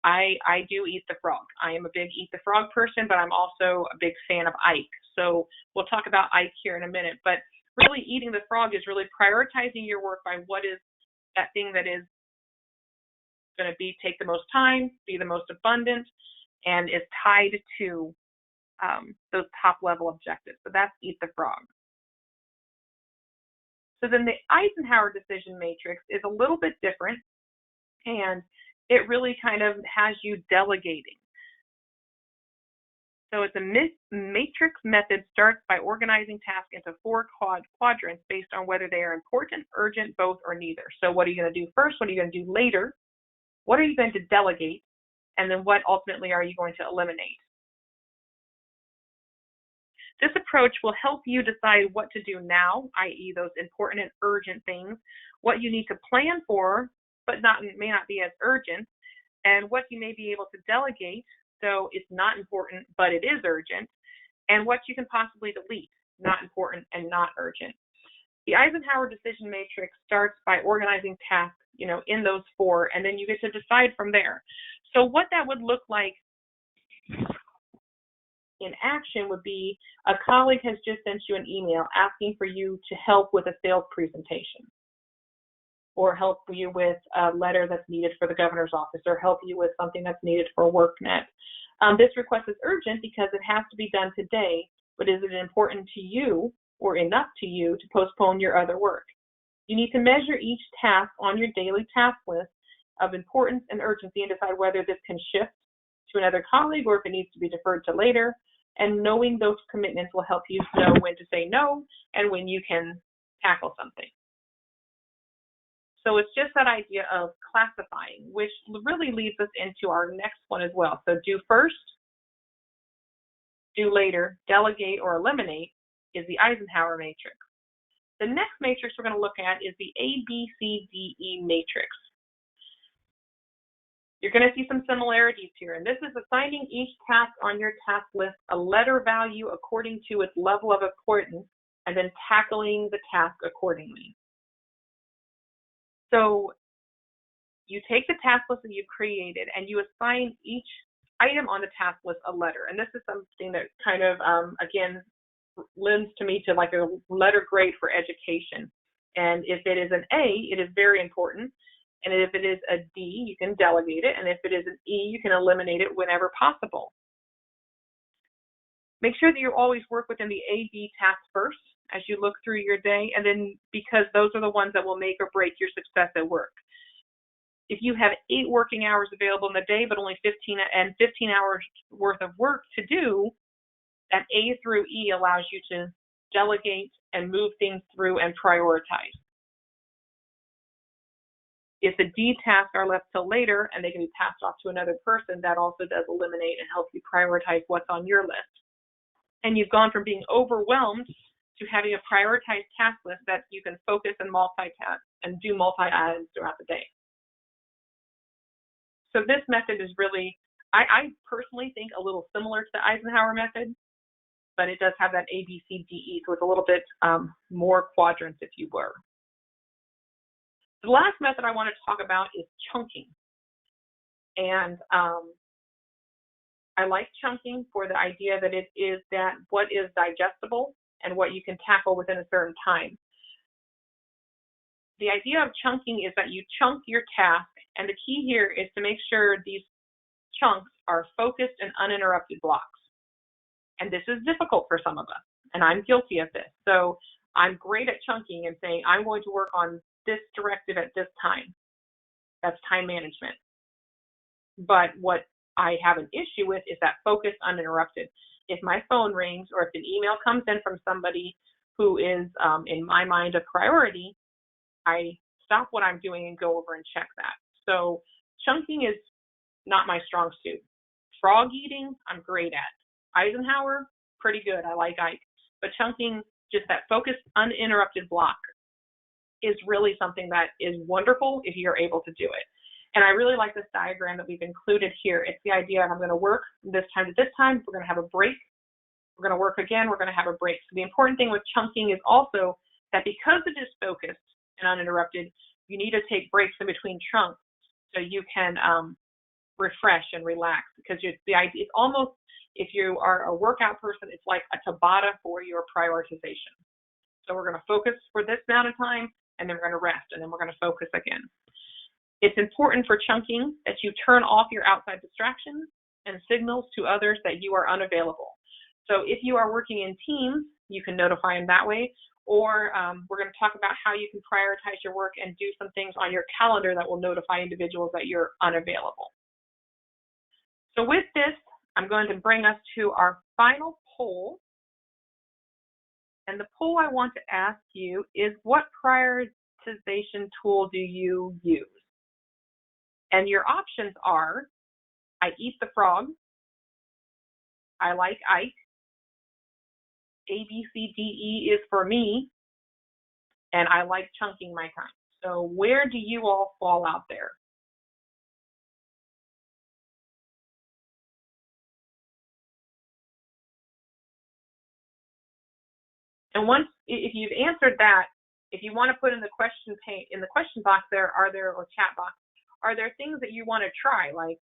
I do eat the frog. I am a big eat the frog person, but I'm also a big fan of Ike. So we'll talk about Ike here in a minute. But really, eating the frog is really prioritizing your work by what is that thing that is going to take the most time, be the most abundant, and is tied to those top-level objectives. So that's eat the frog. So then the Eisenhower decision matrix is a little bit different, and it really kind of has you delegating. So it's a matrix method, starts by organizing tasks into 4 quadrants based on whether they are important, urgent, both, or neither. So what are you going to do first? What are you going to do later? What are you going to delegate? And then what ultimately are you going to eliminate? This approach will help you decide what to do now, i.e. those important and urgent things, what you need to plan for, but may not be as urgent, and what you may be able to delegate, so it's not important, but it is urgent, and what you can possibly delete, not important and not urgent. The Eisenhower decision matrix starts by organizing tasks in those 4, and then you get to decide from there. So what that would look like in action would be a colleague has just sent you an email asking for you to help with a sales presentation, or help you with a letter that's needed for the governor's office, or help you with something that's needed for WorkNet. This request is urgent because it has to be done today, but is it important to you or enough to you to postpone your other work? You need to measure each task on your daily task list of importance and urgency and decide whether this can shift to another colleague or if it needs to be deferred to later. And knowing those commitments will help you know when to say no and when you can tackle something. So it's just that idea of classifying, which really leads us into our next one as well. So do first, do later, delegate or eliminate is the Eisenhower matrix. The next matrix we're going to look at is the ABCDE matrix. You're going to see some similarities here, and this is assigning each task on your task list a letter value according to its level of importance, and then tackling the task accordingly. So you take the task list that you've created and you assign each item on the task list a letter. And this is something that kind of, again, lends to me to like a letter grade for education. And if it is an A, it is very important. And if it is a D, you can delegate it. And if it is an E, you can eliminate it whenever possible. Make sure that you always work within the A-B task first as you look through your day, and then because those are the ones that will make or break your success at work. If you have 8 working hours available in the day, but only 15 hours worth of work to do, that A through E allows you to delegate and move things through and prioritize. If the D tasks are left till later and they can be passed off to another person, that also does eliminate and help you prioritize what's on your list. And you've gone from being overwhelmed to having a prioritized task list that you can focus and multitask and do multi-items throughout the day. So this method is really, I personally think, a little similar to the Eisenhower method, but it does have that A, B, C, D, E, so it's a little bit more quadrants, if you were. The last method I want to talk about is chunking. And I like chunking for the idea that it is that what is digestible and what you can tackle within a certain time. The idea of chunking is that you chunk your task, and the key here is to make sure these chunks are focused and uninterrupted blocks. And this is difficult for some of us, and I'm guilty of this. So I'm great at chunking and saying, I'm going to work on this directive at this time. That's time management. But what I have an issue with is that focus uninterrupted. If my phone rings or if an email comes in from somebody who is, in my mind, a priority, I stop what I'm doing and go over and check that. So chunking is not my strong suit. Frog eating, I'm great at. Eisenhower, pretty good. I like Ike. But chunking, just that focused, uninterrupted block, is really something that is wonderful if you're able to do it. And I really like this diagram that we've included here. It's the idea of I'm going to work this time to this time. We're going to have a break. We're going to work again. We're going to have a break. So the important thing with chunking is also that because it is focused and uninterrupted, you need to take breaks in between chunks so you can refresh and relax. Because the idea, it's almost, if you are a workout person, it's like a Tabata for your prioritization. So we're going to focus for this amount of time, and then we're going to rest, and then we're going to focus again. It's important for chunking that you turn off your outside distractions and signals to others that you are unavailable. So if you are working in teams, you can notify them that way, or we're going to talk about how you can prioritize your work and do some things on your calendar that will notify individuals that you're unavailable. So with this, I'm going to bring us to our final poll. And the poll I want to ask you is, what prioritization tool do you use? And your options are, I eat the frog, I like Ike, A, B, C, D, E is for me, and I like chunking my time. So where do you all fall out there? And once, if you've answered that, if you want to put in the question box there, or chat box, are there things that you want to try? Like,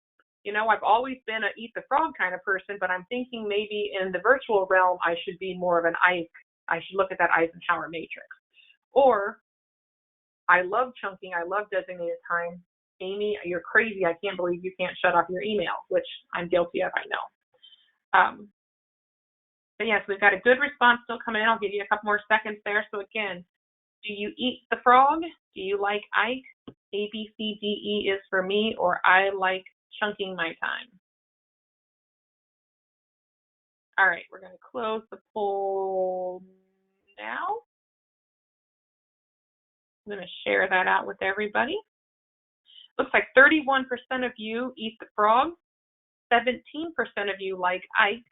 I've always been a eat the frog kind of person, but I'm thinking maybe in the virtual realm, I should be more of an I should look at that Eisenhower matrix. Or I love chunking. I love designated time. Amy, you're crazy. I can't believe you can't shut off your email, which I'm guilty of, I know. But yes, we've got a good response still coming in. I'll give you a couple more seconds there. So again, do you eat the frog? Do you like Ike? A, B, C, D, E is for me, or I like chunking my time. All right, we're going to close the poll now. I'm going to share that out with everybody. Looks like 31% of you eat the frog, 17% of you like Ike,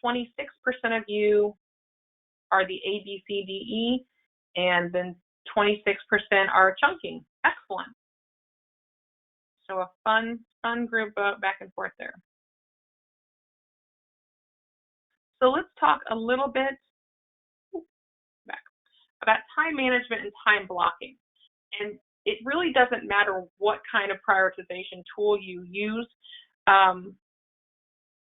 26% of you are the A, B, C, D, E, and then 26% are chunking. Excellent. So a fun group back and forth there. So let's talk a little bit about time management and time blocking. And it really doesn't matter what kind of prioritization tool you use.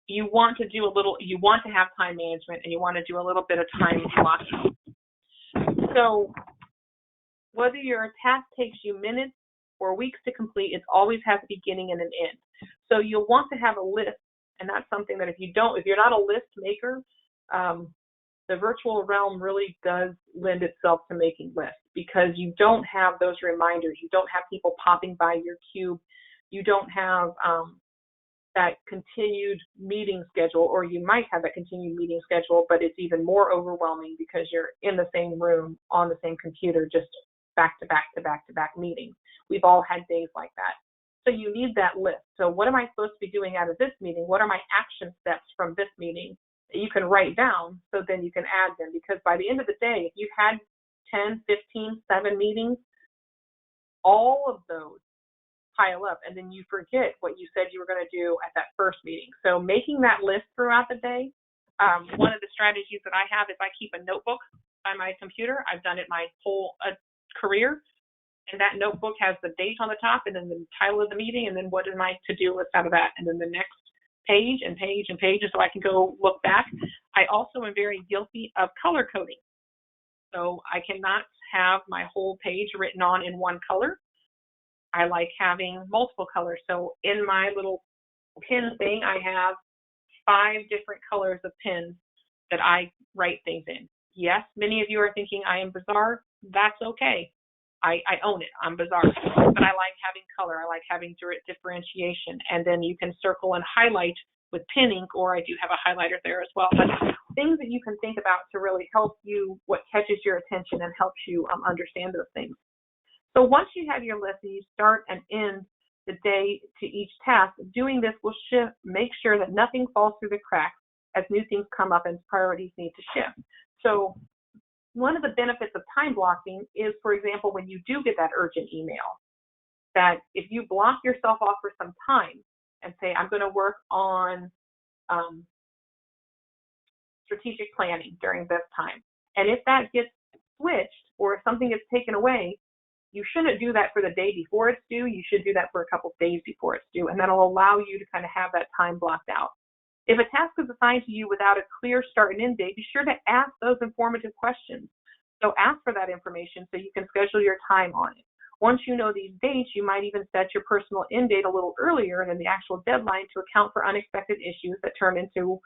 You want to have time management, and you want to do a little bit of time blocking. So whether your task takes you minutes or weeks to complete, it always has a beginning and an end. So you'll want to have a list, and that's something that if you're not a list maker, the virtual realm really does lend itself to making lists, because you don't have those reminders. You don't have people popping by your cube. You don't have that continued meeting schedule, or you might have that continued meeting schedule, but it's even more overwhelming because you're in the same room on the same computer, just back to back to back to back meetings. We've all had days like that. So you need that list. So what am I supposed to be doing out of this meeting? What are my action steps from this meeting that you can write down, so then you can add them? Because by the end of the day, if you've had 10, 15, 7 meetings, all of those pile up, and then you forget what you said you were going to do at that first meeting. So making that list throughout the day, one of the strategies that I have is I keep a notebook on my computer. I've done it my whole career, and that notebook has the date on the top, and then the title of the meeting, and then what is my to-do list out of that, and then the next page and page and pages, so I can go look back. I also am very guilty of color coding. So I cannot have my whole page written on in one color. I like having multiple colors. So in my little pin thing, I have 5 different colors of pins that I write things in. Yes, many of you are thinking I am bizarre. That's okay. I own it. I'm bizarre. But I like having color. I like having differentiation. And then you can circle and highlight with pin ink, or I do have a highlighter there as well. But things that you can think about to really help you, what catches your attention and helps you understand those things. So once you have your list and you start and end the day to each task, doing this will make sure that nothing falls through the cracks as new things come up and priorities need to shift. So one of the benefits of time blocking is, for example, when you do get that urgent email, that if you block yourself off for some time and say, I'm going to work on strategic planning during this time, and if that gets switched or if something gets taken away, you shouldn't do that for the day before it's due. You should do that for a couple of days before it's due, and that'll allow you to kind of have that time blocked out. If a task is assigned to you without a clear start and end date, be sure to ask those informative questions. So ask for that information so you can schedule your time on it. Once you know these dates, you might even set your personal end date a little earlier than the actual deadline to account for unexpected issues that turn into,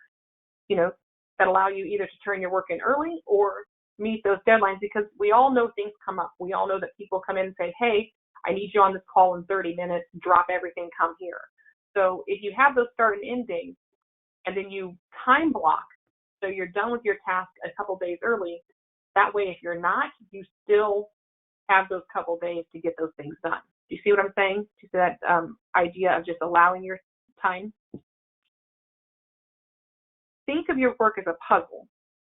that allow you either to turn your work in early or meet those deadlines, because we all know things come up. We all know that people come in and say, hey, I need you on this call in 30 minutes, drop everything, come here. So if you have those start and end dates, and then you time block, so you're done with your task a couple days early, that way if you're not, you still have those couple days to get those things done. Do you see what I'm saying? Do you see that idea of just allowing your time? Think of your work as a puzzle.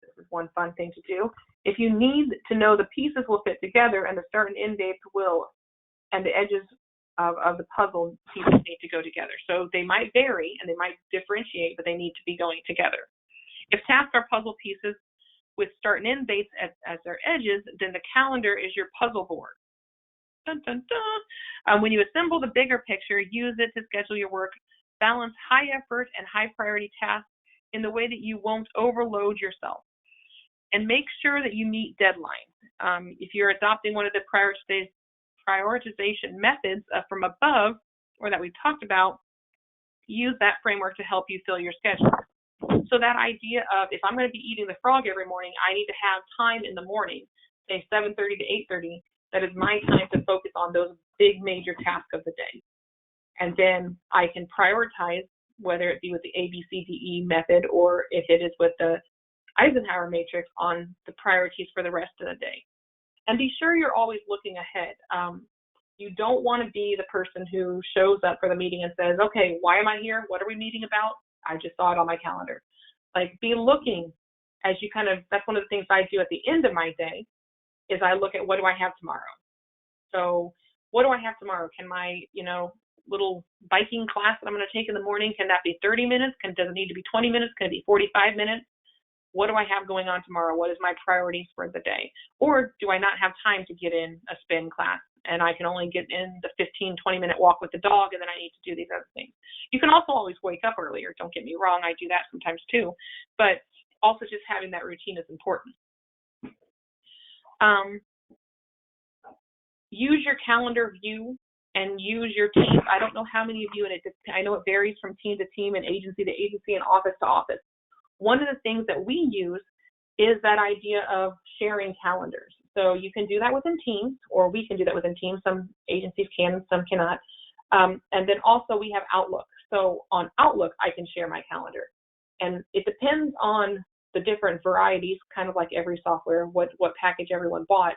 This is one fun thing to do. If you need to know the pieces will fit together and the start and end dates will, and the edges of the puzzle pieces need to go together. So they might vary and they might differentiate, but they need to be going together. If tasks are puzzle pieces, with start and end dates as their edges, then the calendar is your puzzle board. Dun, dun, dun. When you assemble the bigger picture, use it to schedule your work. Balance high effort and high priority tasks in the way that you won't overload yourself. And make sure that you meet deadlines. If you're adopting one of the prioritization methods from above, or that we talked about, use that framework to help you fill your schedule. So that idea of, if I'm going to be eating the frog every morning, I need to have time in the morning, say 7:30 to 8:30. That is my time to focus on those big major tasks of the day. And then I can prioritize, whether it be with the ABCDE method or if it is with the Eisenhower matrix, on the priorities for the rest of the day. And be sure you're always looking ahead. You don't want to be the person who shows up for the meeting and says, okay, why am I here? What are we meeting about? I just saw it on my calendar. Like, be looking as you that's one of the things I do at the end of my day, is I look at, what do I have tomorrow? So what do I have tomorrow? Can my, little biking class that I'm going to take in the morning, can that be 30 minutes? Does it need to be 20 minutes? Can it be 45 minutes? What do I have going on tomorrow? What is my priorities for the day? Or do I not have time to get in a spin class, and I can only get in the 15, 20-minute walk with the dog, and then I need to do these other things? You can also always wake up earlier. Don't get me wrong. I do that sometimes too. But also just having that routine is important. Use your calendar view and use your team. I don't know how many of you, and I know it varies from team to team and agency to agency and office to office. One of the things that we use is that idea of sharing calendars. So you can do that within teams, or we can do that within teams. Some agencies can, some cannot. And then also we have Outlook. So on Outlook, I can share my calendar. And it depends on the different varieties, kind of like every software, what package everyone bought.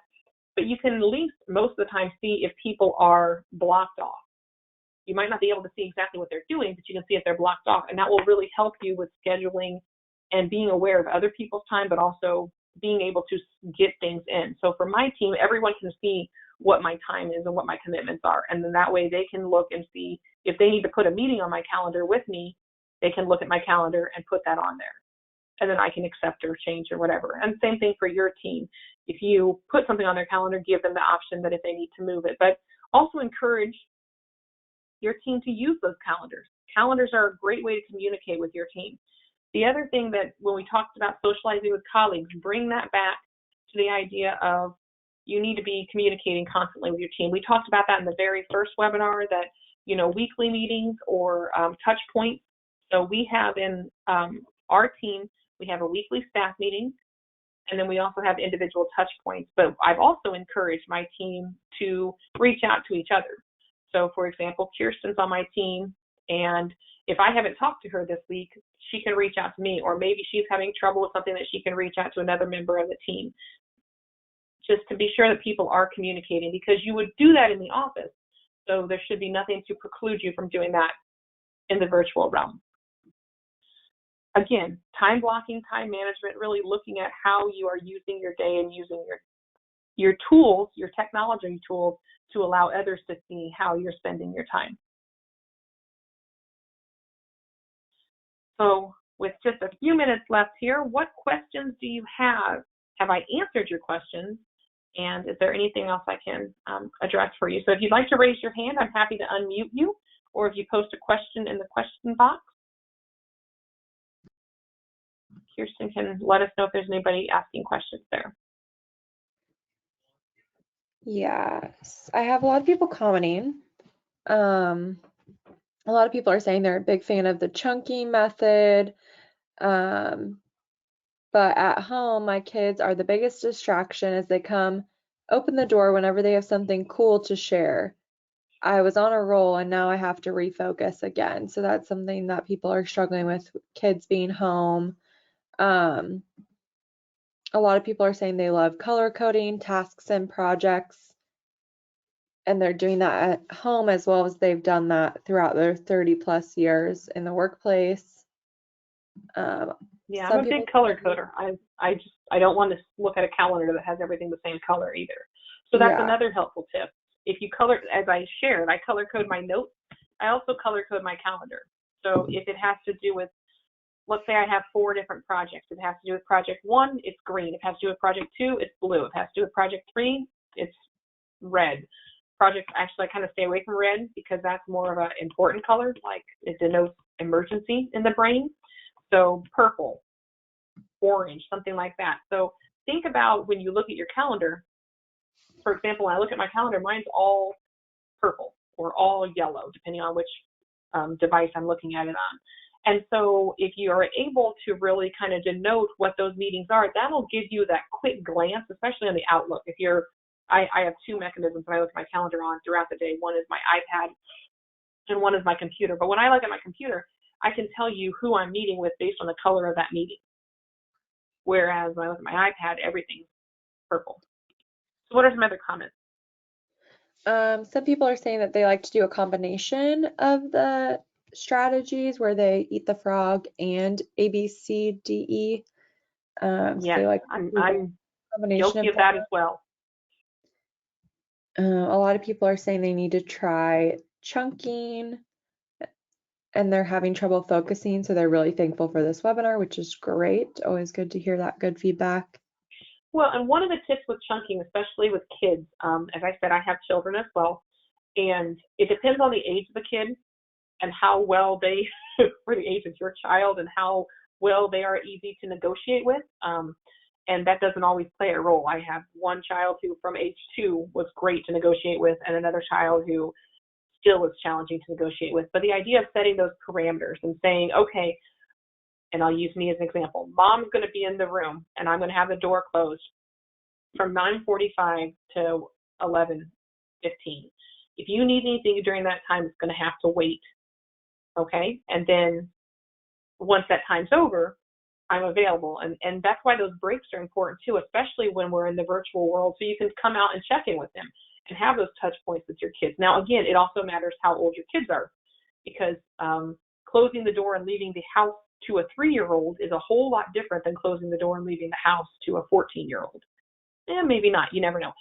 But you can at least most of the time see if people are blocked off. You might not be able to see exactly what they're doing, but you can see if they're blocked off. And that will really help you with scheduling and being aware of other people's time, but also being able to get things in. So for my team, everyone can see what my time is and what my commitments are. And then that way they can look and see if they need to put a meeting on my calendar with me, they can look at my calendar and put that on there. And then I can accept or change or whatever. And same thing for your team. If you put something on their calendar, give them the option that if they need to move it. But also encourage your team to use those calendars. Calendars are a great way to communicate with your team. The other thing that when we talked about socializing with colleagues, bring that back to the idea of you need to be communicating constantly with your team. We talked about that in the very first webinar, that, weekly meetings or touch points. So we have in our team, we have a weekly staff meeting, and then we also have individual touch points. But I've also encouraged my team to reach out to each other. So for example, Kirsten's on my team, and if I haven't talked to her this week, she can reach out to me, or maybe she's having trouble with something that she can reach out to another member of the team, just to be sure that people are communicating, because you would do that in the office. So there should be nothing to preclude you from doing that in the virtual realm. Again, time blocking, time management, really looking at how you are using your day and using your tools, your technology tools, to allow others to see how you're spending your time. So with just a few minutes left here, what questions do you have? Have I answered your questions? And is there anything else I can address for you? So if you'd like to raise your hand, I'm happy to unmute you, or if you post a question in the question box, Kirsten can let us know if there's anybody asking questions there. Yes, I have a lot of people commenting. A lot of people are saying they're a big fan of the chunking method. But at home, my kids are the biggest distraction as they come open the door whenever they have something cool to share. I was on a roll and now I have to refocus again. So that's something that people are struggling with kids being home. A lot of people are saying they love color coding tasks and projects, and they're doing that at home as well as they've done that throughout their 30+ years in the workplace. Yeah, I'm a big color coder. I don't want to look at a calendar that has everything the same color either. So that's another helpful tip. If you color, as I shared, I color code my notes. I also color code my calendar. So if it has to do with let's say I have 4 different projects. If it has to do with project 1, it's green. If it has to do with project 2, it's blue. If it has to do with project 3, it's red. Project, actually, I kind of stay away from red because that's more of an important color, like it denotes emergency in the brain. So purple, orange, something like that. So think about when you look at your calendar. For example, when I look at my calendar, mine's all purple or all yellow, depending on which device I'm looking at it on. And so if you are able to really kind of denote what those meetings are, that'll give you that quick glance, especially on the Outlook. I have 2 mechanisms that I look at my calendar on throughout the day. One is my iPad and one is my computer. But when I look at my computer, I can tell you who I'm meeting with based on the color of that meeting. Whereas when I look at my iPad, everything's purple. So what are some other comments? Some people are saying that they like to do a combination of the strategies where they eat the frog and A, B, C, D, E. So Yes, they like I'm combination guilty of of that that. as well. A lot of people are saying they need to try chunking and they're having trouble focusing, so they're really thankful for this webinar, which is great. Always good to hear that good feedback. Well, and one of the tips with chunking, especially with kids, as I said, I have children as well, and it depends on the age of the kid and how well they, for the age of your child, and how well they are easy to negotiate with. And that doesn't always play a role. I have one child who from age 2 was great to negotiate with, and another child who still is challenging to negotiate with. But the idea of setting those parameters and saying, okay, and I'll use me as an example, Mom's going to be in the room and I'm going to have the door closed from 9:45 to 11:15. If you need anything during that time, it's going to have to wait. Okay? And then once that time's over, I'm available. And that's why those breaks are important too, especially when we're in the virtual world, so you can come out and check in with them and have those touch points with your kids. Now, again, it also matters how old your kids are, because closing the door and leaving the house to a 3-year-old is a whole lot different than closing the door and leaving the house to a 14-year-old. Maybe not, you never know,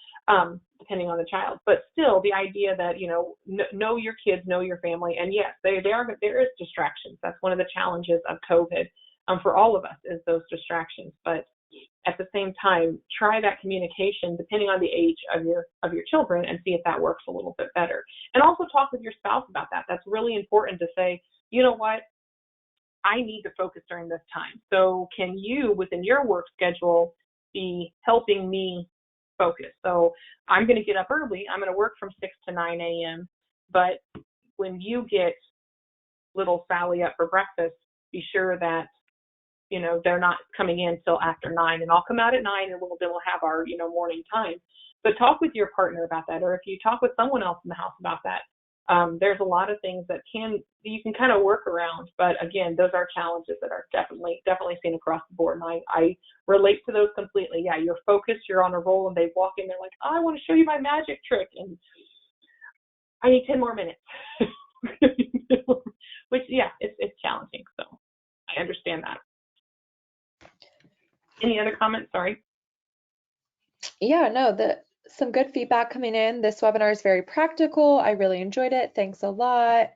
depending on the child. But still, the idea that, know your kids, know your family. And yes, there is distractions. That's one of the challenges of COVID for all of us, is those distractions. But at the same time, try that communication depending on the age of your children and see if that works a little bit better. And also talk with your spouse about that. That's really important to say, you know what, I need to focus during this time. So can you, within your work schedule, be helping me focus? So I'm going to get up early. I'm going to work from 6 to 9 a.m. But when you get little Sally up for breakfast, be sure that they're not coming in till after 9, and I'll come out at 9, and then we'll have our morning time. But talk with your partner about that, or if you talk with someone else in the house about that. There's a lot of things that you can kind of work around, but again, those are challenges that are definitely seen across the board, and I relate to those completely. Yeah, you're focused, you're on a roll, and they walk in, they're like, oh, I want to show you my magic trick, and I need 10 more minutes. Which, yeah, it's challenging, so I understand that. Any other comments? Sorry. Yeah, no, some good feedback coming in. This webinar is very practical. I really enjoyed it. Thanks a lot.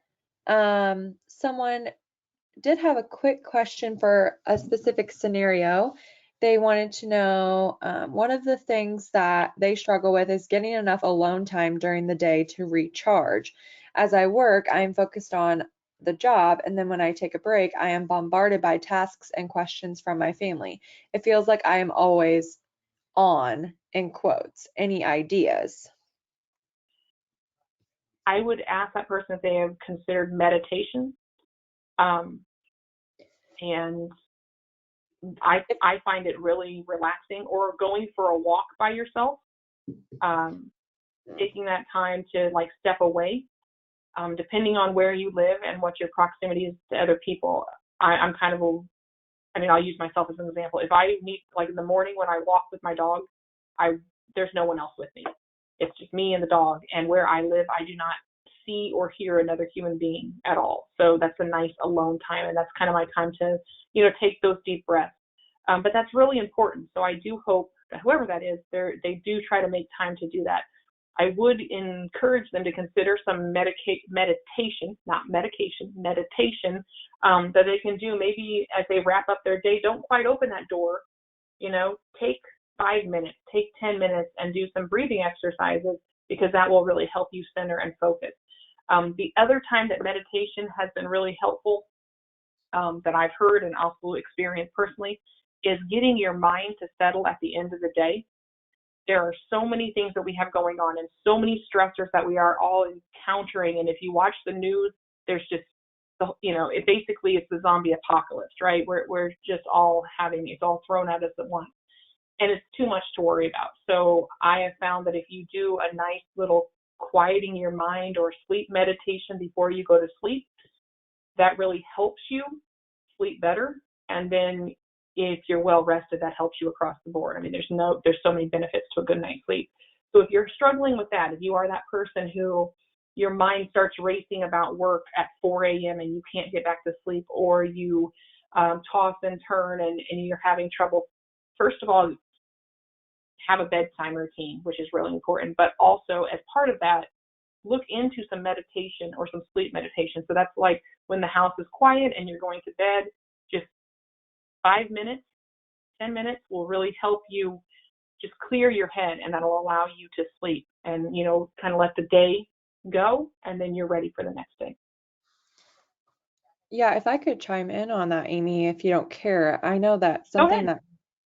Someone did have a quick question for a specific scenario. They wanted to know, one of the things that they struggle with is getting enough alone time during the day to recharge. As I work, I'm focused on the job, and then when I take a break, I am bombarded by tasks and questions from my family. It feels like I am always on, in quotes. Any ideas? I would ask that person if they have considered meditation. And I find it really relaxing, or going for a walk by yourself, taking that time to step away, depending on where you live and what your proximity is to other people. I'm kind of I'll use myself as an example. If I need, in the morning when I walk with my dog, there's no one else with me. It's just me and the dog. And where I live, I do not see or hear another human being at all. So that's a nice alone time, and that's kind of my time to, take those deep breaths. But that's really important. So I do hope that whoever that is, they do try to make time to do that. I would encourage them to consider some meditation, not medication, meditation, that they can do maybe as they wrap up their day. Don't quite open that door, take 5 minutes, take 10 minutes and do some breathing exercises, because that will really help you center and focus. The other time that meditation has been really helpful, that I've heard and also experienced personally, is getting your mind to settle at the end of the day. There are so many things that we have going on and so many stressors that we are all encountering. And if you watch the news, there's just, it basically it's the zombie apocalypse, right? We're just all it's all thrown at us at once. And it's too much to worry about. So I have found that if you do a nice little quieting your mind or sleep meditation before you go to sleep, that really helps you sleep better. And then if you're well rested, that helps you across the board. I mean, there's so many benefits to a good night's sleep. So if you're struggling with that, if you are that person who your mind starts racing about work at 4 a.m. and you can't get back to sleep, or you toss and turn and you're having trouble, first of all, have a bedtime routine, which is really important. But also as part of that, look into some meditation or some sleep meditation. So that's like when the house is quiet and you're going to bed, just 5 minutes, 10 minutes will really help you just clear your head, and that'll allow you to sleep and, kind of let the day go, and then you're ready for the next day. Yeah, if I could chime in on that, Amy, if you don't care, I know that Go something ahead.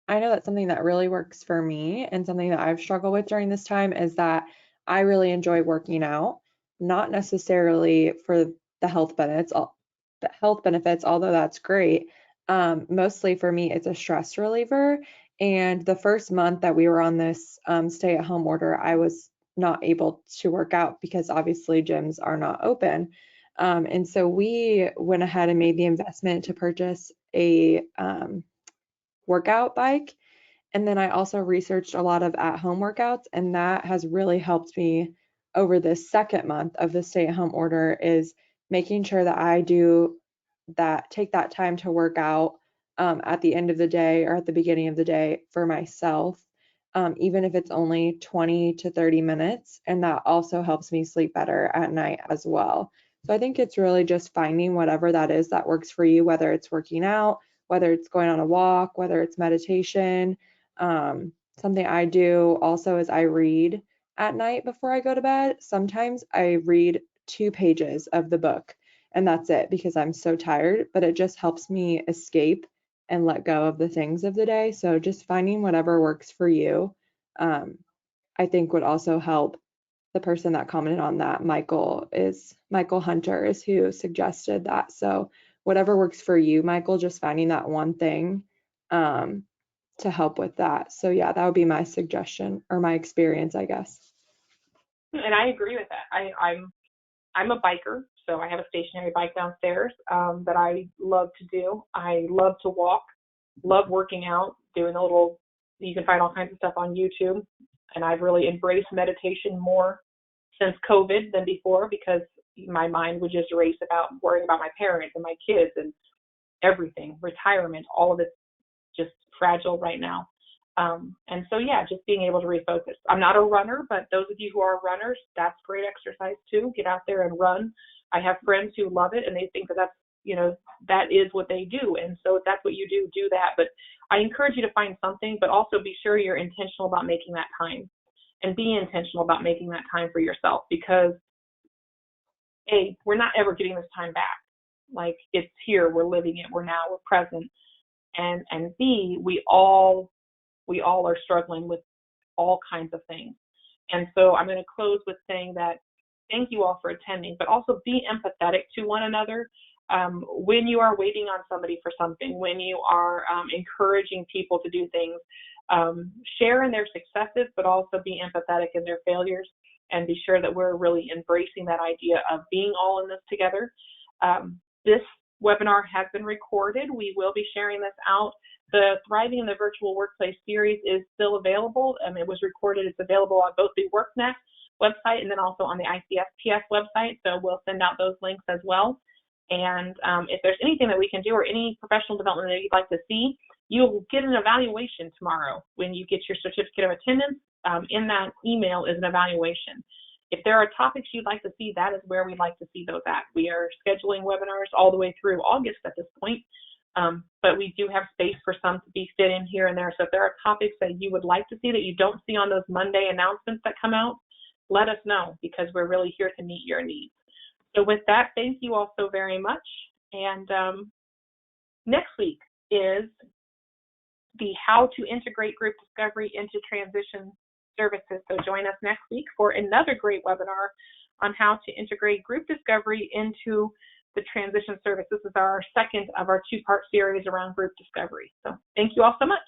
that something that really works for me and something that I've struggled with during this time is that I really enjoy working out, not necessarily for the health benefits, although that's great. Mostly for me, it's a stress reliever. And the first month that we were on this stay-at-home order, I was not able to work out because obviously gyms are not open. And so we went ahead and made the investment to purchase a workout bike. And then I also researched a lot of at-home workouts, and that has really helped me over this second month of the stay-at-home order, is making sure that I do that, take that time to work out at the end of the day or at the beginning of the day for myself, even if it's only 20 to 30 minutes. And that also helps me sleep better at night as well. So I think it's really just finding whatever that is that works for you, whether it's working out, whether it's going on a walk, whether it's meditation. Something I do also is I read at night before I go to bed. Sometimes I read 2 pages of the book and that's it because I'm so tired, but it just helps me escape and let go of the things of the day. So just finding whatever works for you, I think would also help. The person that commented on that, Michael Hunter, is who suggested that. So whatever works for you, Michael, just finding that one thing to help with that. So yeah, that would be my suggestion or my experience, I guess. And I agree with that. I'm a biker, so I have a stationary bike downstairs that I love to do. I love to walk, love working out, doing you can find all kinds of stuff on YouTube. And I've really embraced meditation more since COVID than before, because my mind would just race about worrying about my parents and my kids and everything, retirement, all of it's just fragile right now. And so, yeah, just being able to refocus. I'm not a runner, but those of you who are runners, that's great exercise too. Get out there and run. I have friends who love it and they think that is what they do. And so if that's what you do that. But I encourage you to find something, but also be sure you're intentional about making that time, and be intentional about making that time for yourself, because A, we're not ever getting this time back. Like, it's here, we're living it, we're present. And B, we all are struggling with all kinds of things. And so I'm going to close with saying that thank you all for attending, but also be empathetic to one another. When you are waiting on somebody for something, when you are encouraging people to do things, share in their successes, but also be empathetic in their failures, and be sure that we're really embracing that idea of being all in this together. This webinar has been recorded. We will be sharing this out. The Thriving in the Virtual Workplace series is still available. It was recorded. It's available on both the WorkNet website and then also on the ICSPS website. So we'll send out those links as well. And if there's anything that we can do or any professional development that you'd like to see, you'll get an evaluation tomorrow when you get your certificate of attendance. in that email is an evaluation. If there are topics you'd like to see, that is where we'd like to see those at. We are scheduling webinars all the way through August at this point, but we do have space for some to be fit in here and there. So if there are topics that you would like to see that you don't see on those Monday announcements that come out, let us know, because we're really here to meet your needs. So with that, thank you all so very much. And next week is the how to integrate group discovery into transition services. So join us next week for another great webinar on how to integrate group discovery into the transition service. This is our second of our two-part series around group discovery. So thank you all so much.